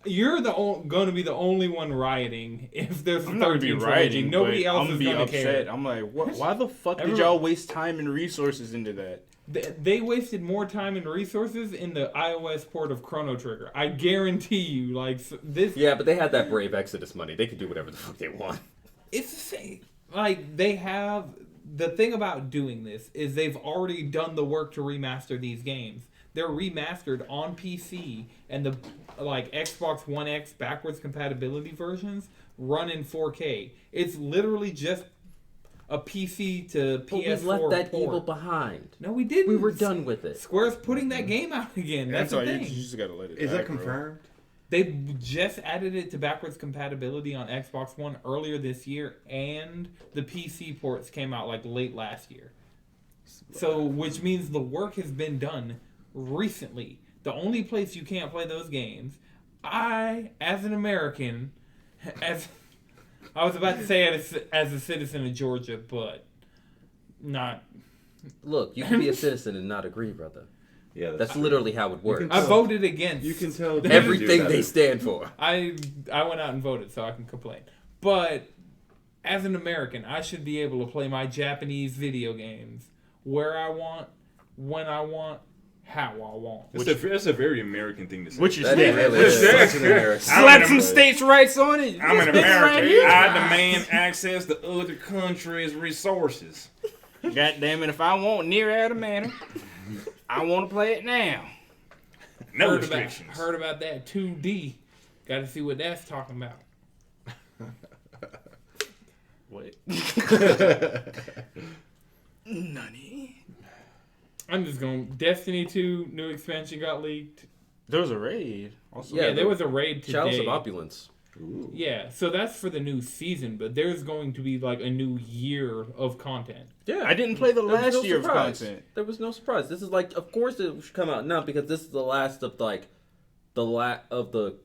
You're going to be the only one rioting if there's a I'm not gonna be 13 trilogy. writing. Nobody but else I'm is gonna be going to upset. care. I'm like, why the fuck did Everybody- y'all waste time and resources into that? They wasted more time and resources in the iOS port of Chrono Trigger. I guarantee you, this. Yeah, but they had that Brave Exodus money. They could do whatever the fuck they want. It's the same. Like, they have. The thing about doing this is they've already done the work to remaster these games. They're remastered on PC, and the Xbox One X backwards compatibility versions run in 4K. It's literally just a PC to But PS4 we left that port. evil behind. No, we didn't. We were done with it. Square's putting that game out again. That's the all, thing. you just gotta let it. Is die, that bro. confirmed? They just added it to backwards compatibility on Xbox One earlier this year, and the PC ports came out late last year. So, which means the work has been done recently. The only place you can't play those games, as an American, as I was about to say as a citizen of Georgia, but not. Look, you can be a citizen and not agree, brother. Yeah, That's literally how it works. I voted against. You can tell Everything they stand for. I went out and voted, so I can complain. But as an American, I should be able to play my Japanese video games where I want, when I want, how I want. That's a very American thing to say. Which is That really is. Such an American. slap some states' rights on it. I'm an This bitch right American. here. I demand access to other countries' resources. God damn it! If I want near at a manor, I want to play it now. No Heard restrictions. about that 2D. Got to see what that's talking about. What? Nani? I'm just going. Destiny 2 new expansion got leaked. There was a raid. Also, Yeah, Yeah, there was a raid today. Chalice of Opulence. Ooh. Yeah, so that's for the new season, but there's going to be like a new year of content. Yeah. I didn't play the There was last no year of surprise. content. There was no surprise. This is like, of course it should come out now because this is the last of like of the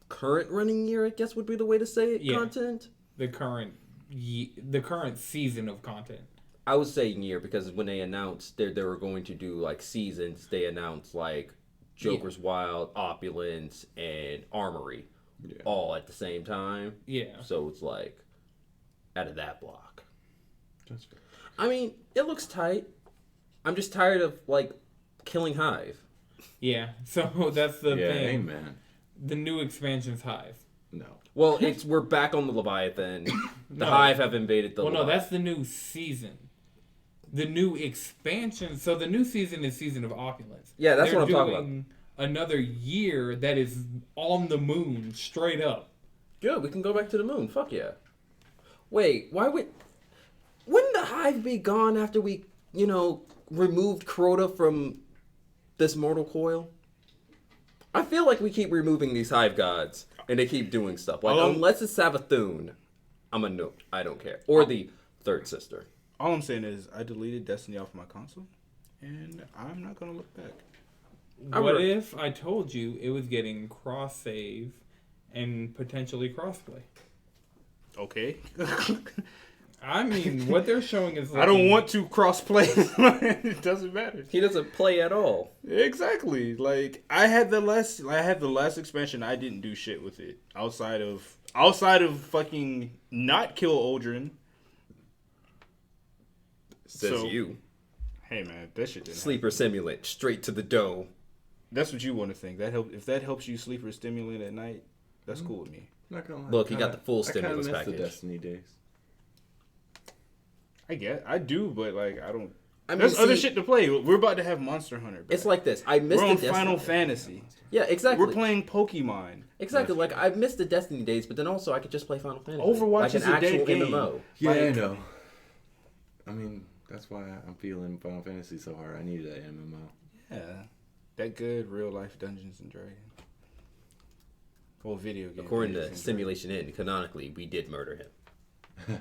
current running year. I guess would be the way to say it. Yeah. Content. The current season of content. I was saying year because when they announced they were going to do like seasons, they announced like Joker's Wild, Opulence, and Armory all at the same time. Yeah. So it's like out of that block. That's good. I mean, it looks tight. I'm just tired of like killing Hive. Yeah. So that's the Yeah, thing. amen. The new expansion's Hive. No. Well, we're back on the Leviathan. The No. Hive have invaded the. Well, no, Leviathan. that's the new season. The new expansion. So the new season is Season of Opulence. Yeah, that's They're what I'm talking about. doing another year that is on the moon, straight up. Good. We can go back to the moon. Fuck yeah. Wait, wouldn't the Hive be gone after we, removed Crota from this mortal coil? I feel like we keep removing these Hive gods, and they keep doing stuff. Like, unless it's Savathun, I'm a no. I don't care. Or the third sister. All I'm saying is I deleted Destiny off my console, and I'm not gonna look back. What if I told you it was getting cross save and potentially crossplay? Okay. I mean, what they're showing is. I don't want to crossplay. It doesn't matter. He doesn't play at all. Exactly. Like I had the last expansion. I didn't do shit with it outside of fucking not kill Aldrin. Says So- you. Hey man, that shit didn't. Sleeper simulant. Straight to the dome. That's what you want to think. If that helps you sleep or stimulant at night, that's cool with me. Not gonna lie. Look, he got the full I kinda stimulus miss package. the Destiny days. I do, but like I don't. I mean, There's other see, shit to play. We're about to have Monster Hunter. Back. It's like this. I missed we're the on Destiny. Final Fantasy. Yeah, exactly. We're playing Pokemon. Exactly. Like I missed the Destiny days, but then also I could just play Final Fantasy. Overwatch like is an a dead actual game. MMO. Yeah, I Like- know. I mean, that's why I'm feeling Final Fantasy so hard. I need that MMO. Yeah, that good real life Dungeons and Dragons. Well, video game. According to Dungeons and Simulation Inn, canonically, we did murder him.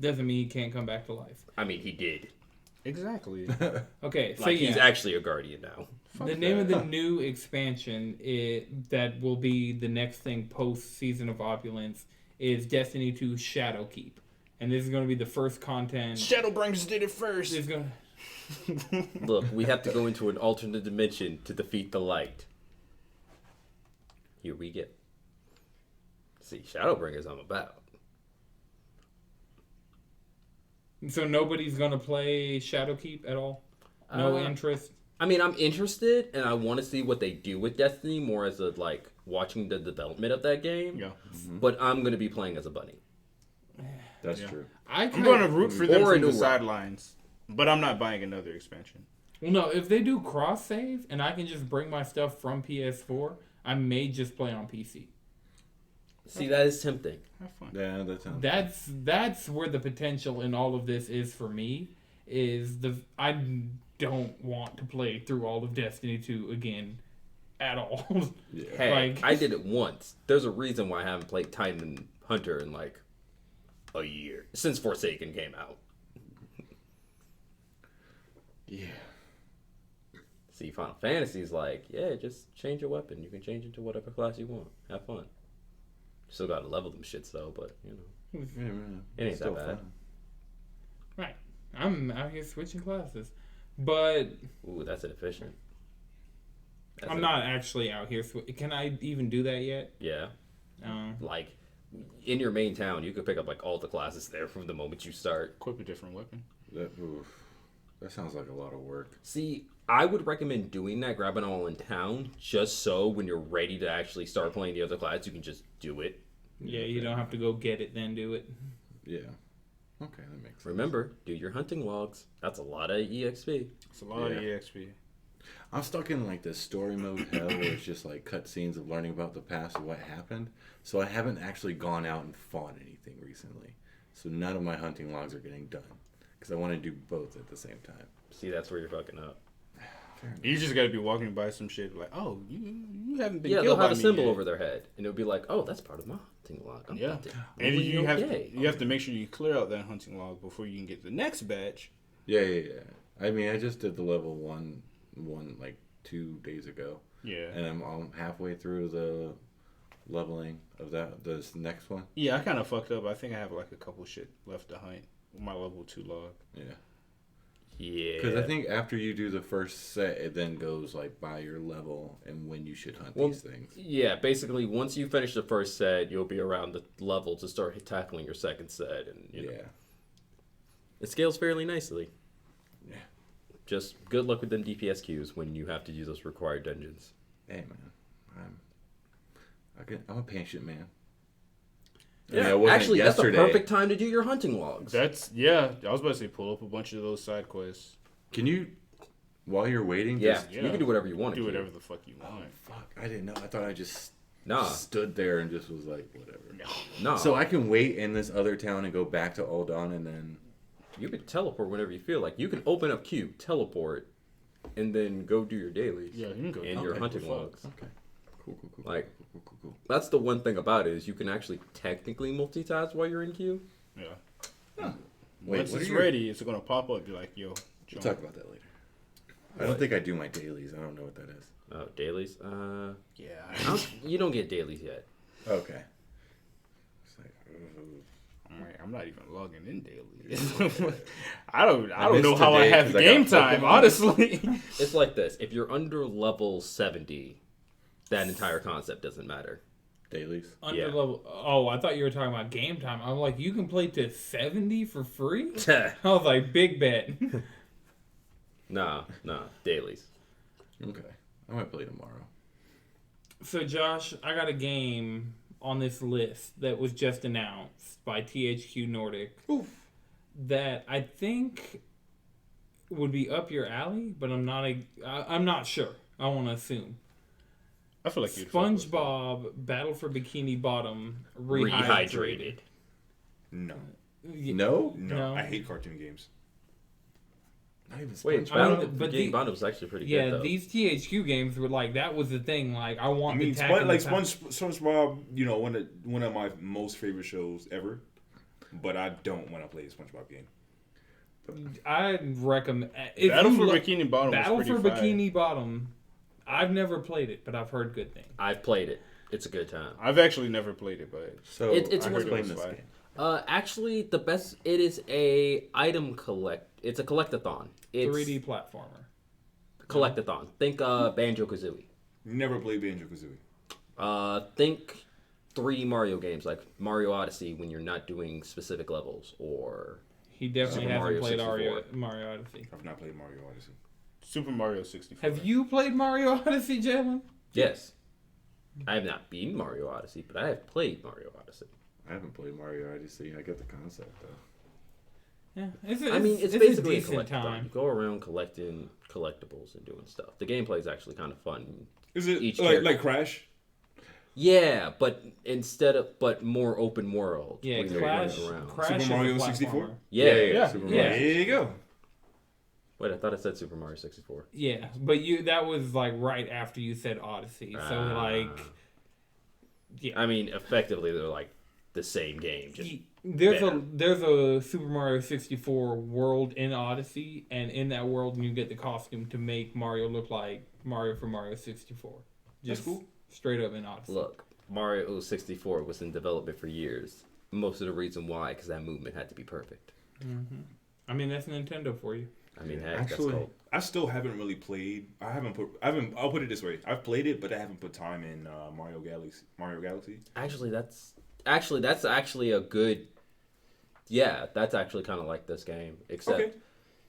Doesn't mean he can't come back to life. I mean, he did. Dragons. Exactly. Okay, so Like yeah. he's actually a guardian now. The name of the new expansion that will be the next thing post Season of Opulence is Destiny 2 Shadowkeep. And this is going to be the first content. Shadowbringers did it first. It's going Look, we have to go into an alternate dimension to defeat the light. Here we get. See, Shadowbringers I'm about. So nobody's going to play Shadowkeep at all? No interest? I mean, I'm interested, and I want to see what they do with Destiny more as a, like, watching the development of that game. Yeah. But I'm going to be playing as a bunny. That's true. I'm going to root for them Or a from the new route. sidelines, but I'm not buying another expansion. Well, no, if they do cross save and I can just bring my stuff from PS4, I may just play on PC. See, that is tempting. Have fun. Yeah, that sounds. That's where the potential in all of this is for me. I don't want to play through all of Destiny 2 again at all. Yeah. Hey, Like- I did it once. There's a reason why I haven't played Titan Hunter in, like, a year. Since Forsaken came out. Yeah. See, Final Fantasy's like, yeah, just change your weapon. You can change it to whatever class you want. Have fun. Still gotta level them shits though, but you know, Yeah, man. it ain't Still that bad. fun. Right. I'm out here switching classes, but Ooh, that's inefficient. I'm not actually out here. Can I even do that yet? Yeah, No. like in your main town, you could pick up like all the classes there from the moment you start. Equip a different weapon. That sounds like a lot of work. See, I would recommend doing that, grabbing all in town, just so when you're ready to actually start playing the other class, you can just do it. Yeah, you don't have to go get it, then do it. Yeah. Okay, that makes sense. Remember, do your hunting logs. That's a lot of EXP. It's a lot of Yeah. EXP. I'm stuck in like this story mode hell where it's just like cutscenes of learning about the past of what happened. So I haven't actually gone out and fought anything recently. So none of my hunting logs are getting done because I want to do both at the same time. See, that's where you're fucking up. Fair enough. You just gotta be walking by some shit like, oh, you haven't been Yeah, killed they'll by have a me symbol yet. over their head, and it'll be like, oh, that's part of my hunting log. I'm Yeah, hunting. and Well, you have okay. you have to make sure you clear out that hunting log before you can get the next batch. Yeah. I mean, I just did the level one like 2 days ago, Yeah, and I'm halfway through the leveling of this next one. yeah. I kind of fucked up. I think I have like a couple shit left to hunt. My level 2 log. Yeah. Yeah. Because I think after you do the first set, it then goes like by your level and when you should hunt Well, these things. Yeah, basically, once you finish the first set, you'll be around the level to start tackling your second set, and you know, Yeah. it scales fairly nicely. Yeah. Just good luck with them DPS queues when you have to do those required dungeons. Hey man, I'm a patient man. I Yeah, mean, I wasn't actually, yesterday. that's the perfect time to do your hunting logs. I was about to say pull up a bunch of those side quests. Can you, while you're waiting, Yeah, just you can do whatever you want. Do to whatever the fuck you oh want. fuck, I didn't know. I thought I just Nah, stood there and just was like whatever. nah. So I can wait in this other town and go back to Aldon and then. You can teleport whenever you feel like. You can open up queue, teleport, and then go do your dailies. Yeah, you can go. And your Okay, hunting cool. logs. Okay. Cool. Like- Cool. That's the one thing about it is you can actually technically multitask while you're in queue. Yeah. Wait, Once what it's are your- ready, it's gonna pop up. Be like, yo. We'll jump. talk about that later. I don't think I do my dailies. I don't know what that is. Oh, dailies? Yeah. You don't get dailies yet. Okay. It's like, I'm not even logging in daily. I don't missed know how I today have 'cause I got game time, Pokemon. honestly. It's like this. If you're under level 70, that entire concept doesn't matter. dailies. Under Yeah. level. Oh, I thought you were talking about game time. I'm like, you can play to 70 for free? I was like, big bet. Nah, dailies. Okay. I might play tomorrow. So, Josh, I got a game on this list that was just announced by THQ Nordic that I think would be up your alley, but I'm not sure. I want to assume. I feel like you'd fuck with that. SpongeBob Battle for Bikini Bottom Rehydrated. No. No? No. I hate cartoon games. Not even Wait, SpongeBob. I mean, Battle but Bikini Bottom was actually pretty Yeah, good, though. these THQ games were like, that was the thing. Like, I I want mean, the tack in the pack. SpongeBob, you know, one of my most favorite shows ever. But I don't want to play a SpongeBob game. I recommend if Battle you for look- Bikini Bottom Battle was for pretty fire. Bikini Bottom. I've never played it, but I've heard good things. I've played it. It's a good time. I've actually never played it, but So It's I worth explain it. this Fine. game. Actually, the best. It is a item collect. It's a collectathon. It's 3D platformer. collectathon. Think Banjo Kazooie. Never played Banjo-Kazooie. Think 3D Mario games like Mario Odyssey when you're not doing specific levels, or He definitely Super hasn't Mario played 64. Mario Odyssey. I've not played Mario Odyssey. Super Mario 64. Have you played Mario Odyssey, Jalen? yes. I have not beaten Mario Odyssey, but I have played Mario Odyssey. I haven't played Mario Odyssey. I get the concept though. Yeah, It's a basically a decent collectathon. time. You go around collecting collectibles and doing stuff. The gameplay is actually kind of fun. Is it Each like character- Crash? Yeah, but but more open world. Yeah, where you're Crash. running around. Crash Super is a Mario platformer. 64? Yeah. Super Yeah. Mario. There you go. Wait, I thought I said Super Mario 64. Yeah, but that was like right after you said Odyssey. So Ah. like, yeah, I mean, effectively, they're like the same game. Just There's a Super Mario 64 world in Odyssey, and in that world you get the costume to make Mario look like Mario from Mario 64. Just That's cool. Straight up in Odyssey. look, Mario 64 was in development for years. Most of the reason why, because that movement had to be perfect. I mean, that's Nintendo for you. I mean, heck, Actually, that's cool. I still haven't really played. I'll put it this way. I've played it, but I haven't put time in Mario Galaxy. Actually, that's actually a good. Yeah, that's actually kind of like this game, except Okay.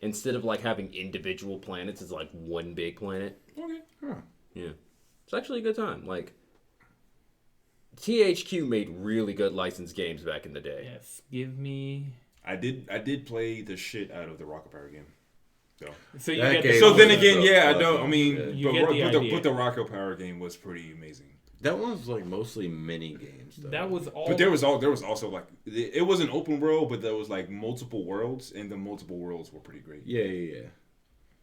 instead of like having individual planets, it's like one big planet. Okay. Huh. Yeah, it's actually a good time. Like THQ made really good licensed games back in the day. Yes, give me. I did play the shit out of the Rocket Power game. So you That get game the, So was then a again, yeah, I fluffy don't. I mean, shit. You get the idea. but the Rocket Power game was pretty amazing. That one was like mostly mini games. Though. that was all. But there was also like it was an open world, but there was like multiple worlds, and the multiple worlds were pretty great. Yeah.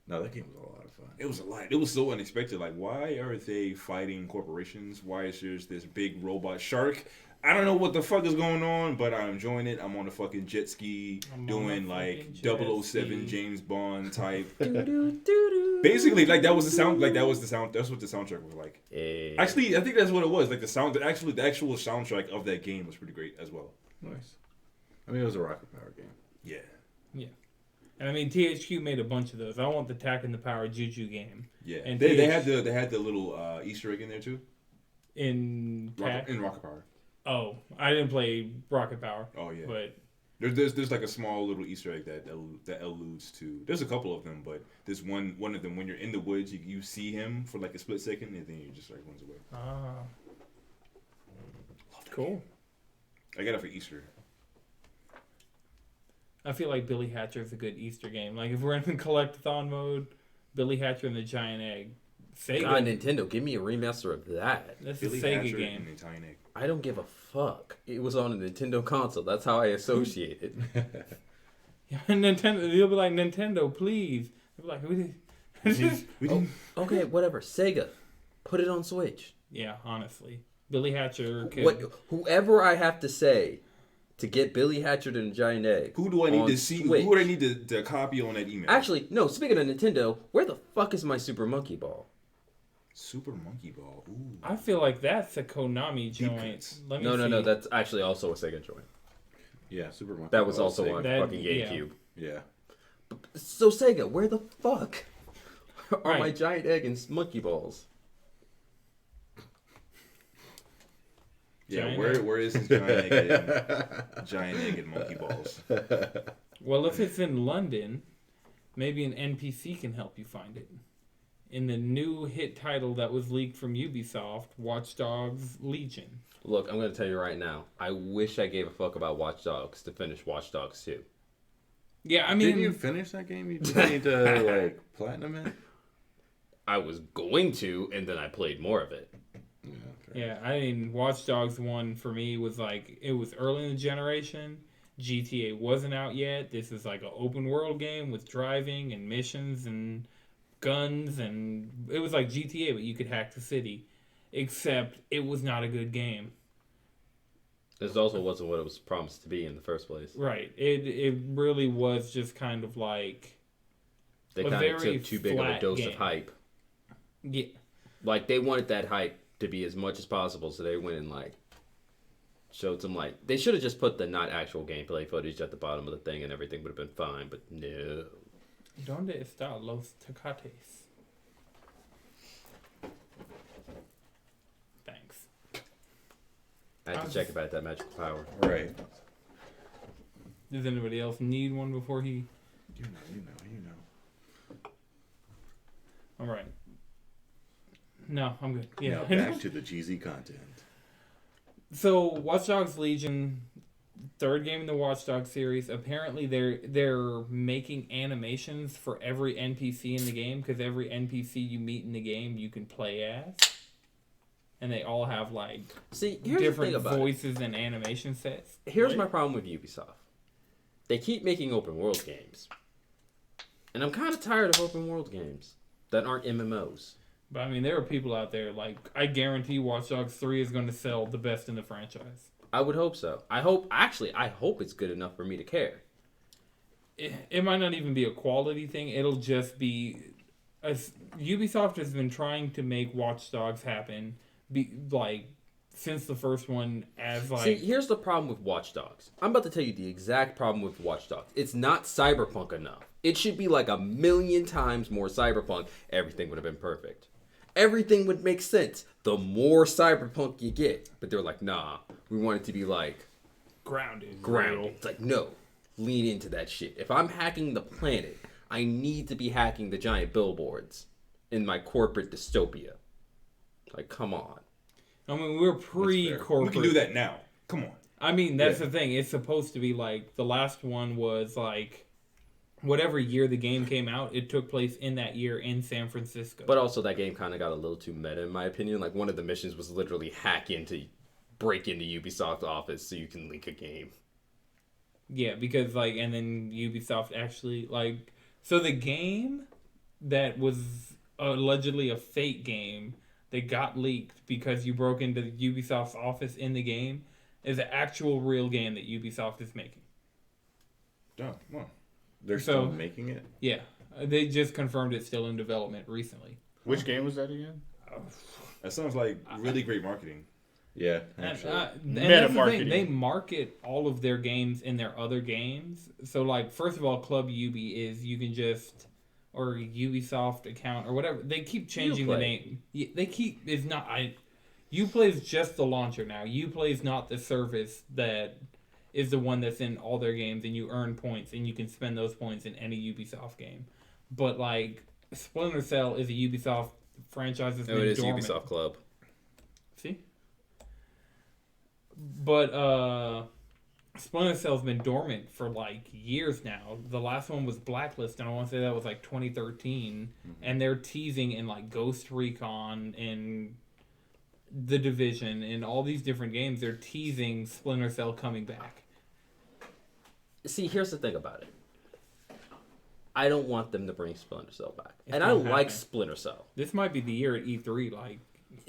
No, that game was a lot of fun. It was a lot. It was so unexpected. Like, why are they fighting corporations? Why is there this big robot shark? I don't know what the fuck is going on, but I'm enjoying it. I'm on a fucking jet ski I'm on doing a like fucking jet 007 ski. James Bond type. Doo-doo-doo-doo. Basically, like that was the sound. Like that was the sound. That's what the soundtrack was like. Eh. Actually, I think that's what it was. Like the sound. The actual soundtrack of that game was pretty great as well. Nice. I mean, it was a Rocket Power game. Yeah. And I mean, THQ made a bunch of those. I want the Tak and the Power Juju game Yeah. And They had the little Easter egg in there too. in Tak. In Rocket Power. Oh, I didn't play Rocket Power. Oh yeah. But There's like a small little Easter egg that alludes to. There's a couple of them, but there's one of them when you're in the woods, you see him for like a split second, and then he just like runs away. Cool. I got it for Easter. I feel like Billy Hatcher is a good Easter game. Like if we're in collectathon mode, Billy Hatcher and the Giant Egg. Sega. God, Nintendo, give me a remaster of that. That's Billy a Sega Hatcher game. and the Italian Egg. I don't give a fuck. It was on a Nintendo console. That's how I associate it. Yeah, Nintendo. You'll be like, Nintendo, please. They'll be like, We didn't. Okay, whatever. Sega, put it on Switch. yeah, honestly, Billy Hatcher. Could, What? Whoever I have to say to get Billy Hatcher and the Giant Egg. Who do I need on to see? Switch. Who do I need to copy on that email? Actually, no. Speaking of Nintendo, where the fuck is my Super Monkey Ball? Super Monkey Ball. Ooh. I feel like that's a Konami Deep joint. cuts. Let me No, see. that's actually also a Sega joint. Yeah, Super Monkey That was Ball, also Sega. on That- fucking yeah. GameCube. Yeah. So Sega, where the fuck are Right. my Giant Egg and Monkey Balls? Yeah, Giant where is his giant egg and monkey balls? Well, if it's in London, maybe an NPC can help you find it. In the new hit title that was leaked from Ubisoft, Watch Dogs Legion. Look, I'm gonna tell you right now. I wish I gave a fuck about Watch Dogs to finish Watch Dogs 2. Yeah, I mean, Didn't you finish that game? You didn't need to like platinum it. I was going to, and then I played more of it. Yeah. fair. yeah, I mean, Watch Dogs 1 for me was like, it was early in the generation. GTA wasn't out yet. This is like an open world game with driving and missions and guns, and it was like GTA, but you could hack the city. Except it was not a good game. This also wasn't what it was promised to be in the first place. Right. It really was just kind of like, They A kind of very took too big of a flat dose game. of hype. yeah, Like, they wanted that hype to be as much as possible, so they went and, like, showed some, like... They should have just put the not actual gameplay footage at the bottom of the thing and everything would have been fine, but no. ¿Dónde está los tecates? Thanks. I had to check about that magical power. Right. Does anybody else need one before he? You know. All right. No, I'm good. Now Yeah. back to the cheesy content. So, Watch Dogs Legion, third game in the Watch Dogs series. Apparently, they're making animations for every NPC in the game because every NPC you meet in the game you can play as, and they all have like See, here's the different thing about it. voices and animation sets. Here's my problem with Ubisoft. They keep making open world games. And I'm kind of tired of open world games that aren't MMOs. But I mean, there are people out there like I guarantee Watch Dogs 3 is going to sell the best in the franchise. I would hope so. I hope it's good enough for me to care. It might not even be a quality thing. It'll just be Ubisoft has been trying to make Watch Dogs happen, since the first one. See, here's the problem with Watch Dogs. I'm about to tell you the exact problem with Watch Dogs. It's not cyberpunk enough. It should be like 1,000,000 times more cyberpunk. Everything would have been perfect. Everything would make sense the more cyberpunk you get. But they're like, nah, we want it to be like grounded. It's like, no, lean into that shit. If I'm hacking the planet, I need to be hacking the giant billboards in my corporate dystopia. Like, come on. I mean, we're pre-corporate. We can do that now. Come on. I mean, that's the thing. It's supposed to be like the last one was like whatever year the game came out, it took place in that year in San Francisco. But also that game kind of got a little too meta in my opinion. Like one of the missions was literally break into Ubisoft office so you can link a game. Yeah, because and then Ubisoft actually so the game that was allegedly a fake game that got leaked because you broke into Ubisoft's office in the game is an actual real game that Ubisoft is making. Oh, wow. They're still making it? Yeah. They just confirmed it's still in development recently. Which game was that again? That sounds like really great marketing. Yeah, actually. And that's the thing. They market all of their games in their other games. So, first of all, Club Ubi is you can just... or Ubisoft account or whatever. They keep changing the name. They keep... It's not... Uplay is just the launcher now. Uplay is not the service that is the one that's in all their games and you earn points and you can spend those points in any Ubisoft game. But, Splinter Cell is a Ubisoft franchise that's been dormant. It is Ubisoft Club. See? But, Splinter Cell's been dormant for years now. The last one was Blacklist, and I want to say that was 2013. Mm-hmm. And they're teasing in Ghost Recon and The Division and all these different games. They're teasing Splinter Cell coming back. See, here's the thing about it. I don't want them to bring Splinter Cell back, and I like Splinter Cell. This might be the year at E3.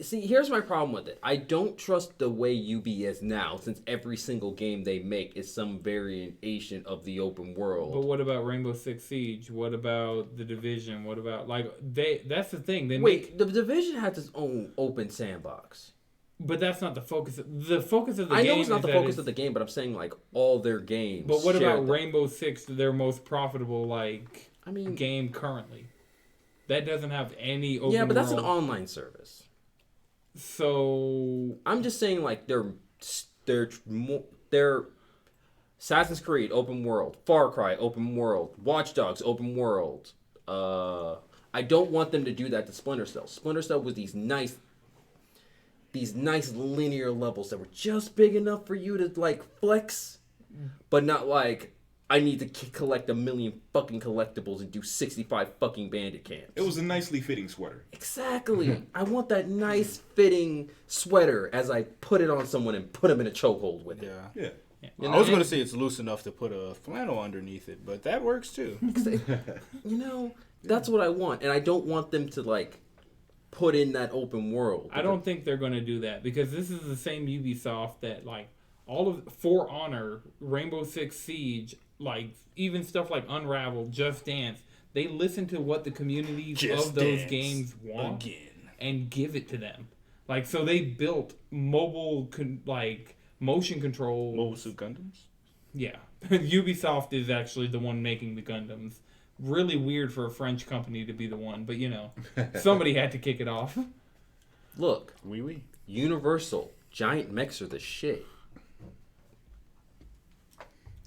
See, here's my problem with it. I don't trust the way UB is now, since every single game they make is some variation of the open world. But what about Rainbow Six Siege? What about The Division? What about that's the thing. The Division has its own open sandbox. But that's not the focus. The focus of the game. game. I know it's not the focus of the game, but I'm saying all their games. But what about Rainbow Six? Their most profitable game currently. That doesn't have any open world. Yeah, but that's an online service. So I'm just saying, they're Assassin's Creed open world, Far Cry open world, Watch Dogs open world. I don't want them to do that to Splinter Cell. Splinter Cell was these nice linear levels that were just big enough for you to flex, but not I need to collect 1,000,000 fucking collectibles and do 65 fucking bandit camps. It was a nicely fitting sweater. Exactly. I want that nice fitting sweater as I put it on someone and put them in a chokehold with it. Yeah. I was going to say it's loose enough to put a flannel underneath it, but that works too. That's what I want. And I don't want them to put in that open world. I don't think they're going to do that because this is the same Ubisoft that all of For Honor, Rainbow Six Siege, even stuff like Unravel, Just Dance, they listen to what the communities of those games want and give it to them. So they built mobile, motion control. Mobile Suit Gundams? Yeah. Ubisoft is actually the one making the Gundams. Really weird for a French company to be the one, but somebody had to kick it off. Look. Oui. Universal. Giant mechs are the shit.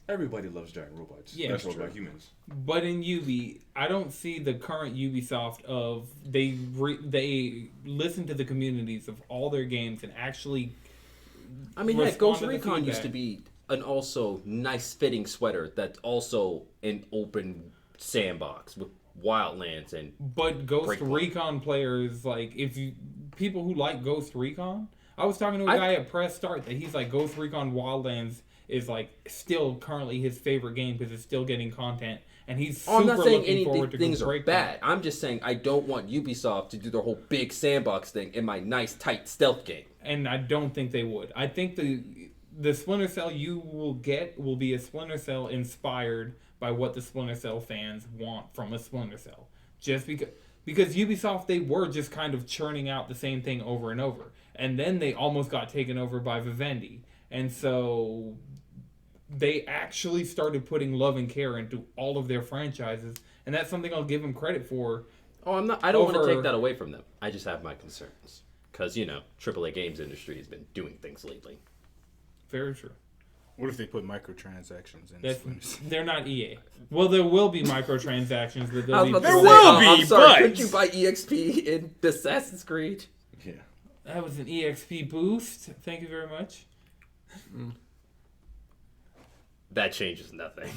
Everybody loves giant robots. Yeah, that's robot humans. But in Ubi, I don't see the current Ubisoft of they listen to the communities of all their games and actually. I mean, Ghost Recon used to be an also nice fitting sweater that's also an open sandbox with wildlands and. But Ghost Recon players people who like Ghost Recon. I was talking to a guy at Press Start that he's Ghost Recon Wildlands is like still currently his favorite game because it's still getting content, and he's super I'm not saying looking forward to things are Breakpoint. bad. I'm just saying I don't want Ubisoft to do their whole big sandbox thing in my nice tight stealth game. And I don't think they would. I think the Splinter Cell you will get will be a Splinter Cell inspired by what the Splinter Cell fans want from a Splinter Cell. Just because Ubisoft, they were just kind of churning out the same thing over and over. And then they almost got taken over by Vivendi. And so they actually started putting love and care into all of their franchises. And that's something I'll give them credit for. Oh, I don't want to take that away from them. I just have my concerns. Because, AAA games industry has been doing things lately. Very true. What if they put microtransactions in? They're not EA. Well, there will be microtransactions, but I was about to There say, will be, I'm sorry, but- couldn't you buy EXP in Assassin's Creed? Yeah. That was an EXP boost. Thank you very much. That changes nothing.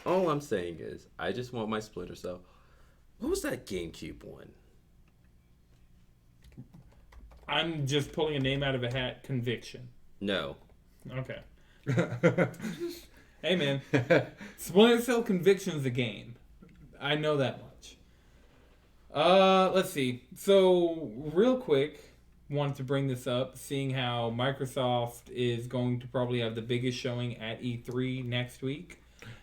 All I'm saying is, I just want my Splinter Cell. What was that GameCube one? I'm just pulling a name out of a hat. Conviction. No. Okay. Hey, man. Splinter Cell Conviction's a game. I know that much. Let's see. So, real quick, wanted to bring this up, seeing how Microsoft is going to probably have the biggest showing at E3 next week.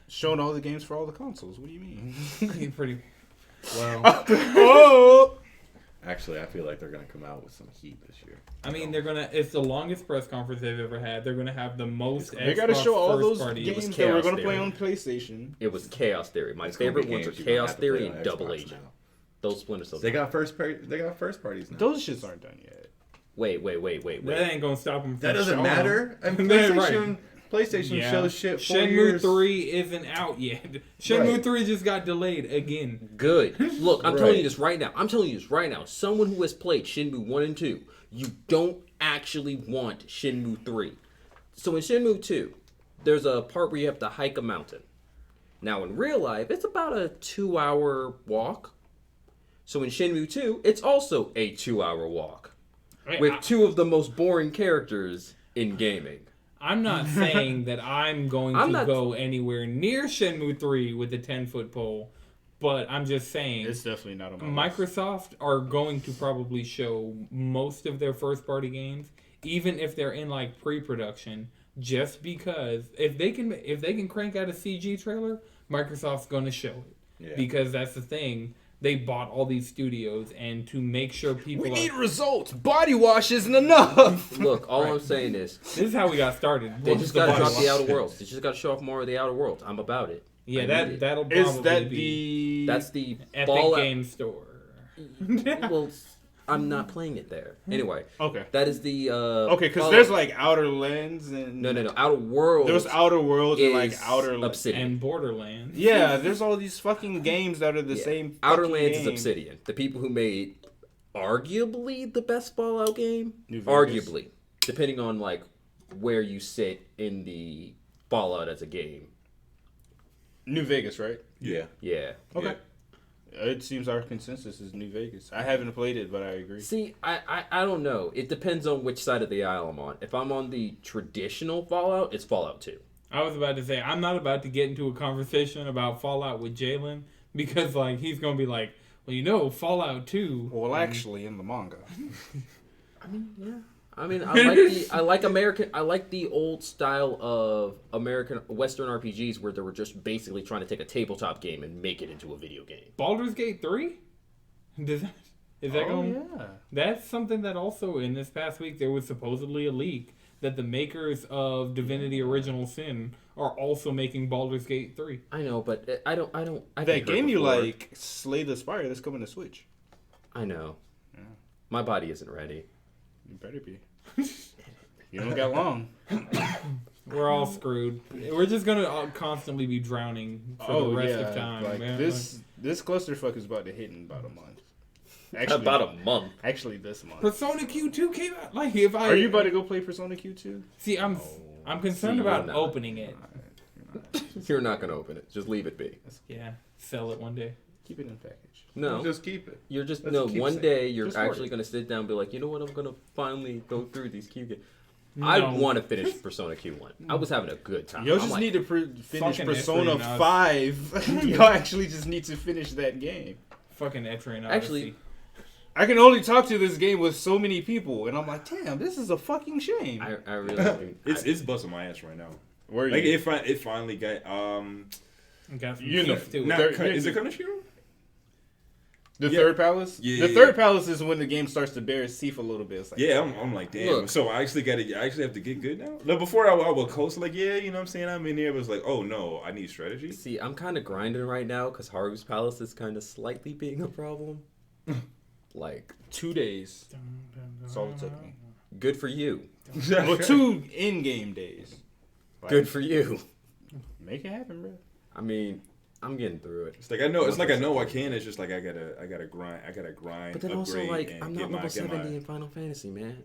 Showing all the games for all the consoles. What do you mean? Pretty well. Oh! Actually, I feel like they're gonna come out with some heat this year. I mean, it's the longest press conference they've ever had. They're gonna have the most. They gotta show all those party. games was that we're Chaos gonna play Theory. on PlayStation. It was Chaos Theory. My It's gonna favorite be ones are games you're gonna Chaos have to Theory play and on Double Xbox Agent. now. Those Splinter Cell. They got first parties now. Those shits aren't done yet. Wait. That ain't gonna stop them. From That doesn't showing matter. I mean, Yeah, PlayStation Yeah. shows shit 4 Shenmue years. 3 isn't out yet. Shenmue Right. 3 just got delayed again. Good. Look, I'm telling you Right. this right now. Someone who has played Shenmue 1 and 2, you don't actually want Shenmue 3. So in Shenmue 2, there's a part where you have to hike a mountain. Now in real life, it's about a 2-hour walk. So in Shenmue 2, it's also a 2-hour walk. With two of the most boring characters in gaming. I'm not saying that I'm going I'm to not- go anywhere near Shenmue 3 with a 10-foot pole, but I'm just saying It's definitely not on my list. Microsoft are going to probably show most of their first-party games, even if they're in like pre-production, just because if they can crank out a CG trailer, Microsoft's going to show it. Yeah. Because that's the thing. They bought all these studios, and to make sure people We are, need results. Body wash isn't enough. Look, all I'm saying is, this is how we got started. they What just was got to body drop wash? the Outer Worlds. They just got to show off more of the Outer Worlds. I'm about it. Yeah, I need it. that'll probably Is that be the... That's the Epic Fallout. Game Store. Well, I'm not playing it there. Anyway, Okay. that is the Okay, because Fallout- there's like Outer Lands and... no Outer Worlds. There's Outer Worlds and like is Outer... Obsidian. And Borderlands. Yeah, there's all these fucking games that are the Yeah. same Outer fucking Lands game. is Obsidian. The people who made arguably the best Fallout game. New Vegas. Arguably, depending on like where you sit in the Fallout as a game. New Vegas, right? Yeah. Yeah. Okay. It seems our consensus is New Vegas. I haven't played it, but I agree. See, I don't know. It depends on which side of the aisle I'm on. If I'm on the traditional Fallout, it's Fallout 2. I was about to say, I'm not about to get into a conversation about Fallout with Jalen because, like, he's going to be like, well, you know, Fallout 2. Well, actually, in the manga. I mean, yeah. I mean, I like the old style of American Western RPGs where they were just basically trying to take a tabletop game and make it into a video game. Baldur's Gate 3? Is that going? yeah. That's something that also in this past week there was supposedly a leak that the makers of Divinity Original Sin are also making Baldur's Gate 3. I know, but I don't. I've That heard game you before. like, Slay the Spire, that's coming to Switch. I know. Yeah. My body isn't ready. You better be. You don't got long. We're all screwed. We're just going to constantly be drowning for the rest of time. Like man. this clusterfuck is about to hit in about a month. Actually, About a month. Actually, this month. Persona Q2 came out. Like, if I Are you about to go play Persona Q2? see, I'm concerned See, about you're not. opening it. You're not gonna open it. Just leave it be. Yeah, sell it one day. Keep it in package. No, Just keep it. you're just That's no. a keepsake. One day you're Just hoard actually it. gonna sit down and be like, you know what? I'm gonna finally go through these Q games. I No. want to finish Persona Q1. I was having a good time. Y'all I'm just like, need to finish Fucking Persona Ephraim Odyssey. 5. Y'all actually just need to finish that game. Fucking Etrian Odyssey. Actually, I can only talk to this game with so many people, and I'm like, damn, this is a fucking shame. I really do. It's busting my ass right now. Where are Like you? it finally got Got some You know, teeth to it. not They're- is it Konoshiro? The Yeah. third palace? Yeah, The yeah, third yeah. palace is when the game starts to bear its teeth a little bit. It's like, Yeah, I'm like, damn. Look. So I actually have to get good now. No, before I would coast like, yeah, you know what I'm saying? I'm in there, but it's like, oh no, I need strategy. See, I'm kind of grinding right now because Haru's Palace is kind of slightly being a problem. Like, 2 days. That's all it took me. good for you. Well, 2 in-game days. Like, Good for you. Make it happen, bro. I mean, I'm getting through it. It's like I know. It's like I know I can. It's just like I gotta grind. I gotta grind. But then also, upgrade, like, and I'm get not my- level get my- 70 in Final Fantasy, man.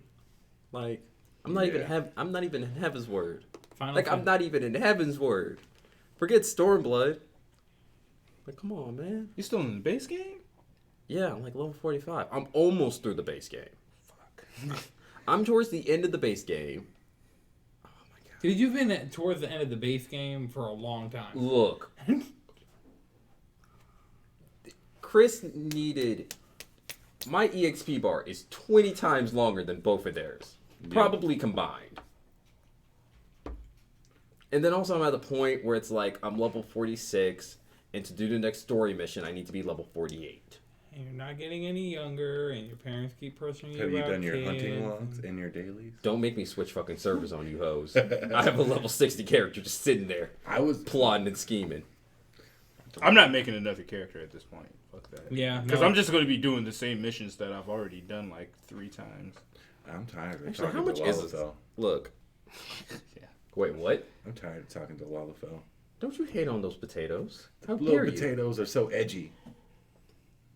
Like, I'm not even Yeah. I'm not even in Heaven's Word. Final Like, I'm not even in Heaven's Word. Forget Stormblood. Like, come on, man. You still in the base game? Yeah, I'm like level 45. I'm almost through the base game. Fuck. I'm towards the end of the base game. Dude, you've been towards the end of the base game for a long time. Look. Chris needed... My EXP bar is 20 times longer than both of theirs. Probably combined. And then also I'm at the point where it's like, I'm level 46, and to do the next story mission, I need to be level 48. And you're not getting any younger, and your parents keep pressuring you. Have you about done your kids. hunting logs and your dailies? Don't make me switch fucking servers on you hoes. I have a level 60 character just sitting there, I was plotting and scheming. I'm not making another character at this point. Fuck that. Yeah, Because no. I'm just going to be doing the same missions that I've already done like 3 times. I'm tired of Actually, talking how much to is this? Lalafell. Look. Yeah. Wait, what? I'm tired of talking to Lalafell. Don't you hate on those potatoes? How Little dare you? potatoes are so edgy.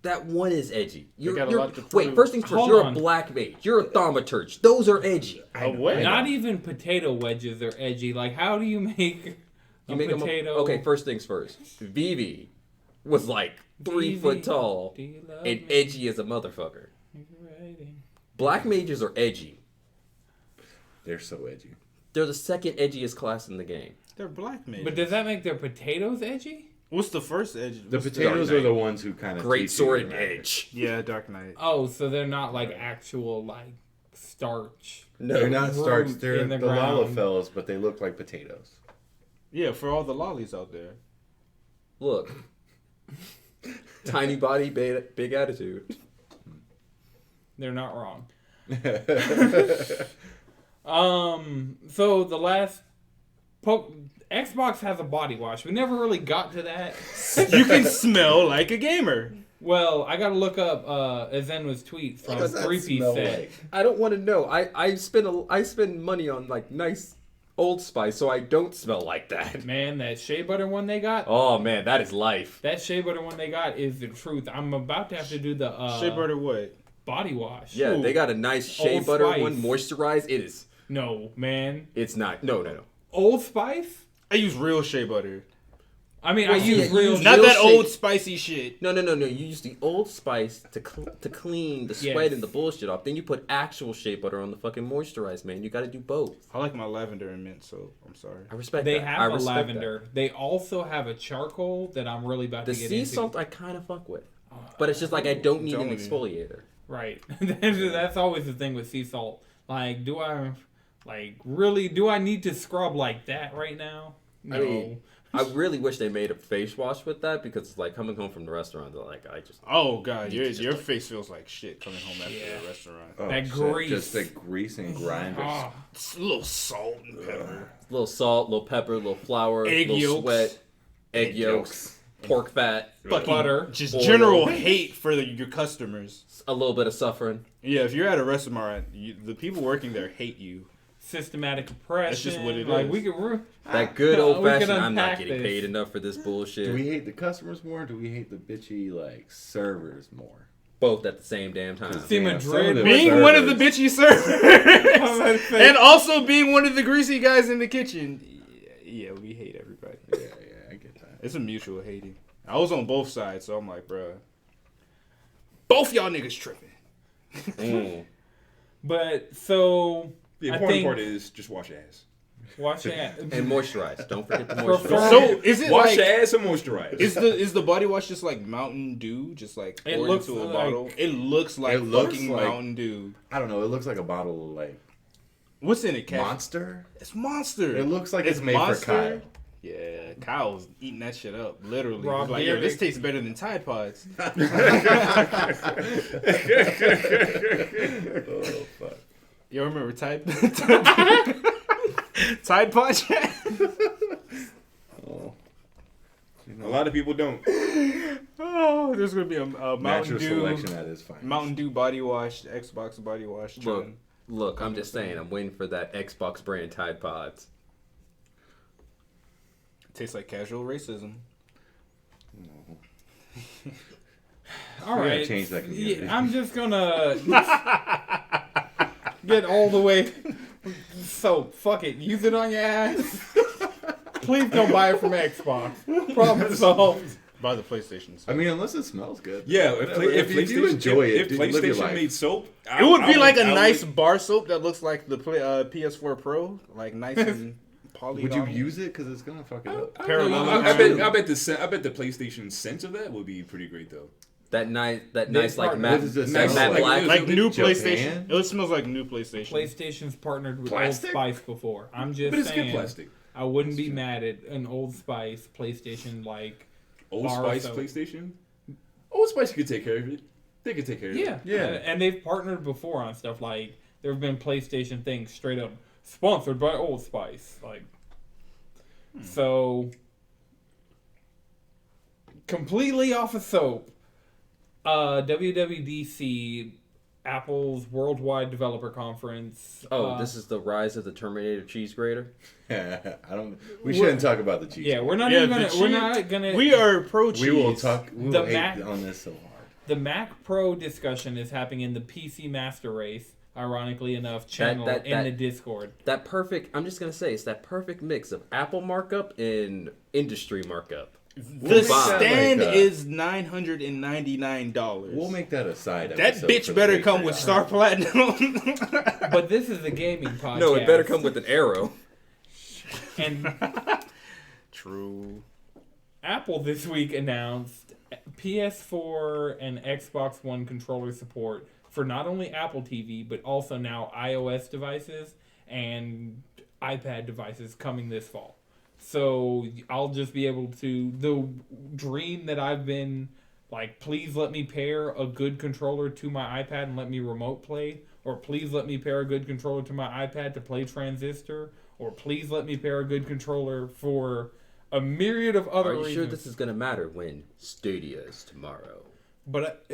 That one is edgy. got a lot to Wait, prove. first things first, Hold you're on. a black mage. You're a thaumaturge. Those are edgy. Oh, what? Not even potato wedges are edgy. Like, how do you make a You make them potato? okay, first things first. Vivi was like 3 Vivi, foot tall do you love and me? edgy as a motherfucker. Black mages are edgy. They're so edgy. They're the second edgiest class in the game. They're black men. But does that make their potatoes edgy? What's the first edge? The What's potatoes Dark are Knight. the ones who kind of Great sword and edge. Yeah, Dark Knight. Oh, so they're not like actual like starch. No, They're not starch. root They're in the the ground. Lalafells, but they look like potatoes. Yeah, for all the lollies out there. Look. Tiny body, big attitude. They're not wrong. So the last Xbox has a body wash. We never really got to that. You can smell like a gamer. Well, I gotta look up Azenwa's tweet from What does that 3P smell said. like? I don't want to know. I spend money on like nice Old Spice, so I don't smell like that. Man, that shea butter one they got. Oh man, that is life. That shea butter one they got is the truth. I'm about to have to do the Shea butter what? body wash. Yeah, Ooh. they got a nice shea Old butter Spice. one, moisturized. It is. No, man. It's not. No. Old Spice? I use real shea butter. I mean, Well, I use see, real. use Not Real that shea- old spicy shit. No. You use the Old Spice to clean the sweat Yes. and the bullshit off. Then you put actual shea butter on the fucking moisturized, man. You got to do both. I like my lavender and mint, so I'm sorry. I respect They that. I have a respect lavender. They also have a charcoal that I'm really about that. to The get sea into. salt I kind of fuck with, but it's just like I don't need an telling you. exfoliator. Right. That's always the thing with sea salt. Like, do I need to scrub like that right now? No. I mean, I really wish they made a face wash with that because it's like coming home from the restaurant. They're like, Oh god, your face feels like shit coming home after Yeah. the restaurant. Oh, That shit, grease. Just the grease and grind. Oh, It's a little salt and pepper. little salt, little pepper, little flour, Egg little yolks. sweat, egg yolks, pork fat, Fucking butter. Just oil. general hate for your customers. a little bit of suffering. Yeah, if you're at a restaurant, the people working there hate you. systematic oppression. That's just what it like, is. We could. That good We old can fashioned. I'm not unpack getting this. paid enough for this bullshit. Do we hate the customers more, or do we hate the bitchy like servers more? Both at the same damn time. See, Damn, Madrid some of them Being one of the servers- bitchy servers, and also being one of the greasy guys in the kitchen. Yeah, we hate everybody. Yeah, I get that. It's a mutual hating. I was on both sides, so I'm like, bruh, both y'all niggas tripping. Mm. But so The I important think- part is just wash your ass. Wash that. And moisturize. Don't forget to For- moisturize. So is it Wash like your ass and moisturize. is the body wash just like Mountain Dew, just like It poured looks into a like- bottle? It looks like It looks fucking like- Mountain Dew. I don't know. It looks like a bottle of like What's in it, Cash? Monster. It's Monster. It looks like it's made for Kyle. Yeah, Kyle's eating that shit up, literally. Rob He's like, yo, Dyrdek. this tastes better than Tide Pods. Oh fuck. You remember Tide Tide Pod? Oh. A lot of people don't. Oh, there's gonna be a Mountain Natural Dew selection at its finest. Mountain Dew body wash, Xbox body wash. Look, trend. look, I'm just saying, I'm waiting for that Xbox brand Tide Pods. Tastes like casual racism. All We gotta right. change that community. Yeah, I'm just gonna get all the way. So fuck it. Use it on your ass. Please don't buy it from Xbox. Problem solved. By the PlayStation. I mean, unless it smells good. Yeah, if you do enjoy it, if dude, live your PlayStation life. made soap, It would be like a nice bar soap that looks like the PS4 Pro, like nice and polygonal. Would you use it? Because it's gonna fuck it up. Parallel? I bet the PlayStation scent of that would be pretty great though. That nice This like part- matte, What does it matte smell like? black. Like new Japan? PlayStation. It smells like new PlayStation. PlayStation's partnered with Plastic? Old Spice before. I'm just But it's saying. good plastic. I wouldn't be mad at an Old Spice PlayStation like. Old Bar Spice soap. PlayStation. Old Spice could take care of it. They could take care of Yeah, it. Yeah. and they've partnered before on stuff like there have been PlayStation things straight up sponsored by Old Spice, like. So, completely off of soap. WWDC, Apple's Worldwide Developer Conference. Oh, this is the rise of the Terminator cheese grater. We shouldn't talk about the cheese. Yeah, we're not Yeah, even gonna. the We're cheese- not gonna. We are pro cheese. We will talk. We The will hate Mac- on this so hard. The Mac Pro discussion is happening in the PC Master Race. Ironically enough, channel that- in the Discord. That perfect. I'm just gonna say it's that perfect mix of Apple markup and industry markup. The We'll make that stand like, is $999. We'll make that a side. that episode for bitch the better come Patreon. with Star Platinum. But this is a gaming podcast. No, it better come with an arrow. And True. Apple this week announced PS4 and Xbox One controller support for not only Apple TV, but also now iOS devices and iPad devices coming this fall. So I'll just be able to, the dream that I've been like, please let me pair a good controller to my iPad and let me remote play, or please let me pair a good controller to my iPad to play Transistor, or please let me pair a good controller for a myriad of other Are you reasons. sure this is gonna matter when Stadia is tomorrow? But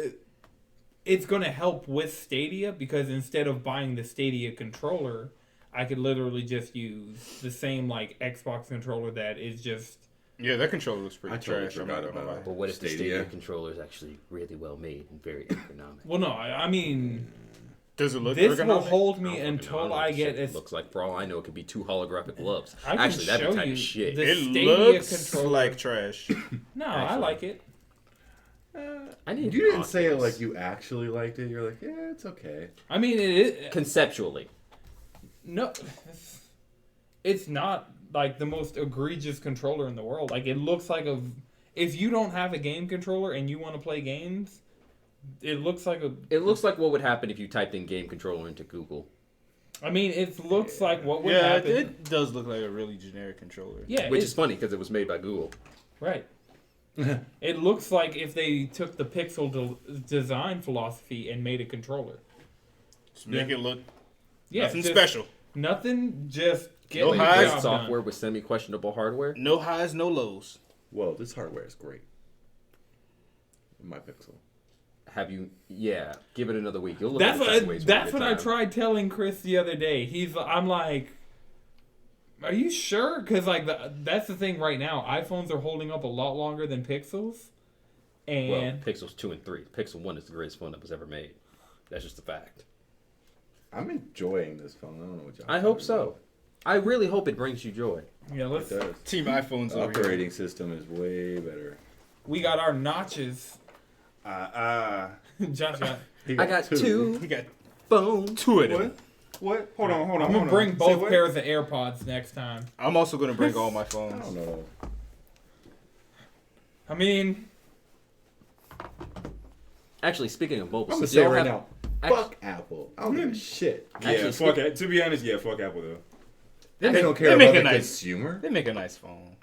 it's going to help with Stadia because instead of buying the Stadia controller, I could literally just use the same like Xbox controller that is just. Yeah, that controller looks pretty I totally trash. I'm forgot not gonna about lie. But what if the Stadia? Stadia controller is actually really well made and very ergonomic? Well, no, I mean, Does it look this will ergonomic? hold I me don't fucking know. until know I what get shit a. looks like. For all I know, it could be two holographic gloves. I can Actually, that'd show be tight you as shit. the It Stadia looks controller. like trash. No, I Actually. like it. I need. You didn't say it Oculus. like you actually liked it. You're like, yeah, it's okay. I mean, it is. Conceptually, No, it's not like the most egregious controller in the world. Like it looks like a. If you don't have a game controller and you want to play games, it looks like a. it looks like what would happen if you typed in game controller into Google. I mean, it looks like what would Yeah, happen. it does look like a really generic controller. Yeah, Which it's, is funny because it was made by Google. right. It looks like if they took the Pixel design philosophy and made a controller. Just make Yeah. it look Yeah, nothing just special. Nothing. Just get No the highs, Great job software done. with semi-questionable hardware. No highs, no lows. Whoa, this hardware is great. My Pixel. Have you? Yeah, give it another week. You'll look That's at it what sideways that's one what I at a time. tried telling Chris the other day. I'm like, are you sure? Because like that's the thing right now. iPhones are holding up a lot longer than Pixels, Well, and Pixels 2 and 3. Pixel 1 is the greatest phone that was ever made. That's just a fact. I'm enjoying this phone. I don't know what y'all. I hope so. I really hope it brings you joy. yeah, It let's. does. Team iPhones The over here. operating system is way better. We got our notches. Josh got. He I got two We got phones. two of them. What? Hold on. I'm gonna bring both pairs of AirPods next time. I'm also gonna bring all my I phones. don't know. I mean, Actually, speaking of mobile, I'm gonna do say y'all right have- now, act- fuck Apple. I don't give a shit. Yeah, Actually, fuck it. To be honest, yeah, fuck Apple though. They don't care they about make the a nice- consumer. They make a nice phone.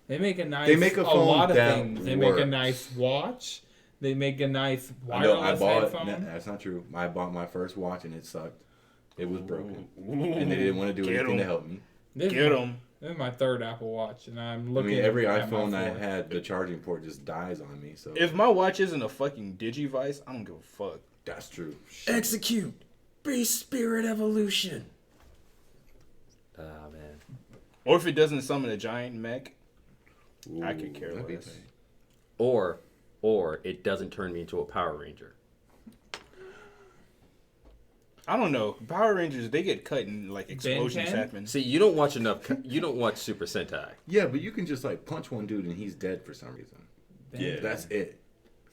they make a nice. They make a phone lot of that things. They make a works. nice watch. They make a nice I know. wireless I bought. headphone. No, that's not true. I bought my first watch and it sucked. It was broken, and they didn't want to do Get anything 'em. to help me. This Get is my- them. This is my third Apple Watch, and I'm I looking. mean, every at my iPhone I fourth. had, the charging port just dies on me. So If my watch isn't a fucking digivice, I don't give a fuck. that's true. Shit. Execute. Beast Spirit Evolution. Ah, man. Or if it doesn't summon a giant mech, I could Ooh, care that'd be less. tight. Or it doesn't turn me into a Power Ranger. I don't know. Power Rangers, they get cut and like explosions 10? happen. See, you don't watch enough. You don't watch Super Sentai. Yeah, but you can just like punch one dude and he's dead for some reason. Yeah. That's it.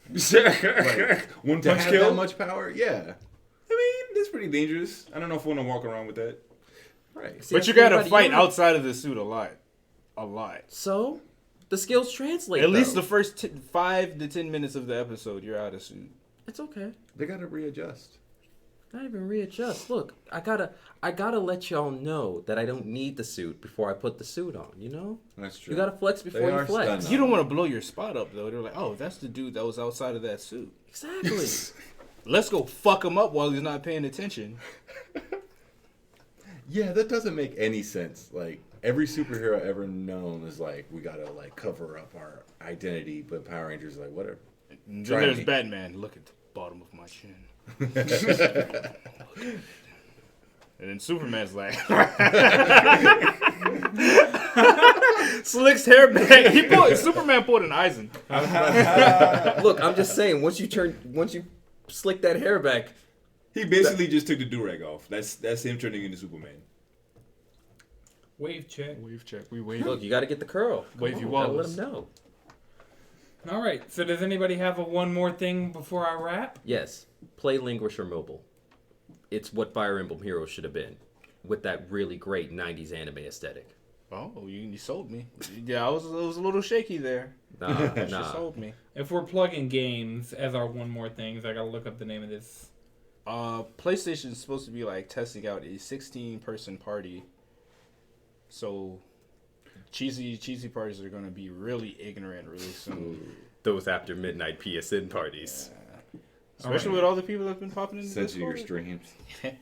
One To punch have kill. that much power, yeah. I mean, that's pretty dangerous. I don't know if I want to walk around with that. Right. See, But you that's gotta everybody- fight you don't- outside of the suit a lot. A lot. So, the skills translate. At least though. the first 5 to 10 minutes of the episode, you're out of suit. It's okay. They gotta readjust. Not even readjust. Look, I gotta let y'all know that I don't need the suit before I put the suit on. You know, That's true. you gotta flex before you are flex. stunned. You don't want to blow your spot up though. They're like, oh, that's the dude that was outside of that suit. Exactly. Let's go fuck him up while he's not paying attention. Yeah, that doesn't make any sense. Like every superhero ever known is like we gotta like cover up our identity, but Power Rangers are like whatever. And Try then there's me. Batman. Look at the bottom of my chin. And then Superman's like, slicks hair back. Superman pulled an Eisen. Look, I'm just saying. Once you slick that hair back, He basically just took the durag off. That's him turning into Superman. Wave check. Wave check. We wave. look, you gotta get the curl. Come Wavy on, gotta let Wallace. them know. All right. So does anybody have one more thing before I wrap? Yes, play Languisher Mobile. It's what Fire Emblem Heroes should have been, with that really great '90s anime aesthetic. Oh, you sold me. Yeah, I was a little shaky there. Nah, You nah. sold me. If we're plugging games as our one more things, I gotta look up the name of this. PlayStation is supposed to be like testing out a 16-person party. So cheesy parties are gonna be really ignorant really soon. Those after midnight PSN parties. Especially with all the people that've been popping in the Censor your Discord. streams.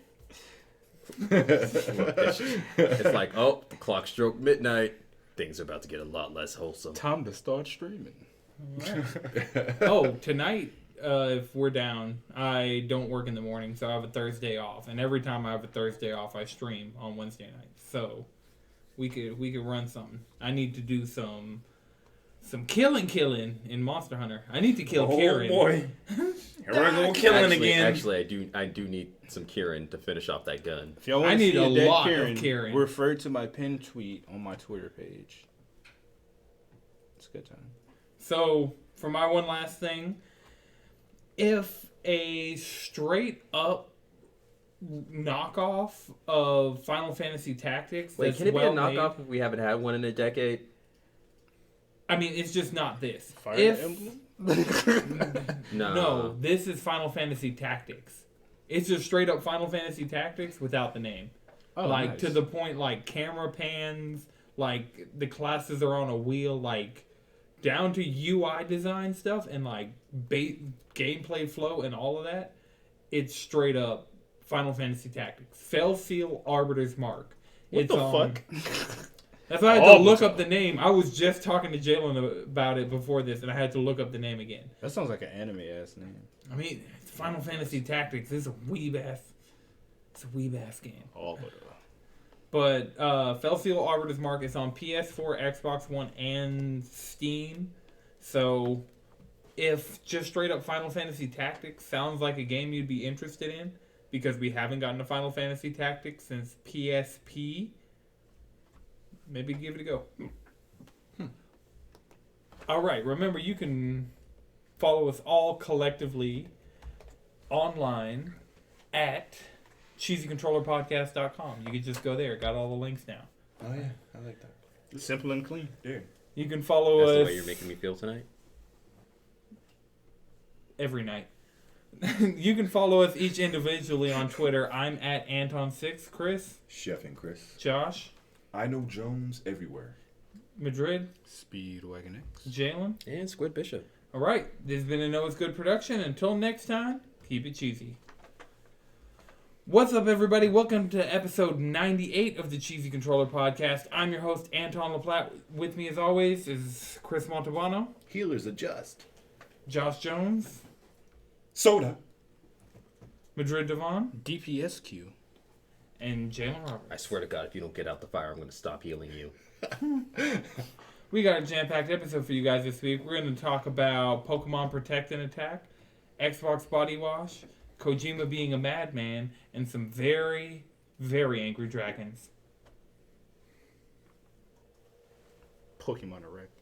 It's like, oh, the clock stroke midnight. Things are about to get a lot less wholesome. Time to start streaming. Oh, tonight, if we're down, I don't work in the morning, so I have a Thursday off. And every time I have a Thursday off, I stream on Wednesday nights. So we could run something. I need to do some killing in Monster Hunter. I need to kill Kieran. boy. Here we go killing again. Actually, I do need some Kieran to finish off that gun. If y'all I want to need see a a dead lot of Kieran, Kieran. refer to my pinned tweet on my Twitter page. It's a good time. So for my one last thing, if a straight up knockoff of Final Fantasy Tactics, Wait, that's can it be a well knockoff made- if we haven't had one in a decade? I mean, it's just not this. Fire If Emblem? no, this is Final Fantasy Tactics. It's just straight up Final Fantasy Tactics without the name. Oh, like nice. to the point, like camera pans, like the classes are on a wheel, like down to UI design stuff and like gameplay flow and all of that. It's straight up Final Fantasy Tactics. Fell Seal Arbiter's Mark. What It's the fuck? That's why I had All to the look time. up the name. I was just talking to Jalen about it before this, and I had to look up the name again. That sounds like an anime ass name. I mean, it's Final Fantasy Tactics. It's a weeb ass game. All but But Fell Seal Arbiter's Mark is on PS4, Xbox One, and Steam. So if just straight up Final Fantasy Tactics sounds like a game you'd be interested in, because we haven't gotten to Final Fantasy Tactics since PSP, maybe give it a go. All right, remember you can follow us all collectively online at cheesycontrollerpodcast.com. You can just go there. Got all the links now. Oh yeah, I like that. Simple and clean. Yeah. You can follow That's us the way you're making me feel tonight. every night. You can follow us each individually on Twitter. I'm at Anton6. Chris, Chef and Chris. Josh, I know Jones everywhere. Madrid, Speedwagon X. Jalen. And Squid Bishop. All right, this has been a Know It's Good production. Until next time, keep it cheesy. What's up, everybody? Welcome to episode 98 of the Cheesy Controller Podcast. I'm your host, Anton LaPlatte. With me, as always, is Chris Montalbano, Healers adjust. Josh Jones, Soda. Madrid Devon, DPSQ. and Jalen Roberts. I swear to God, if you don't get out the fire, I'm going to stop healing you. We got a jam-packed episode for you guys this week. We're going to talk about Pokemon Protect and Attack, Xbox Body Wash, Kojima being a madman, and some very, very angry dragons. Pokemon Erect.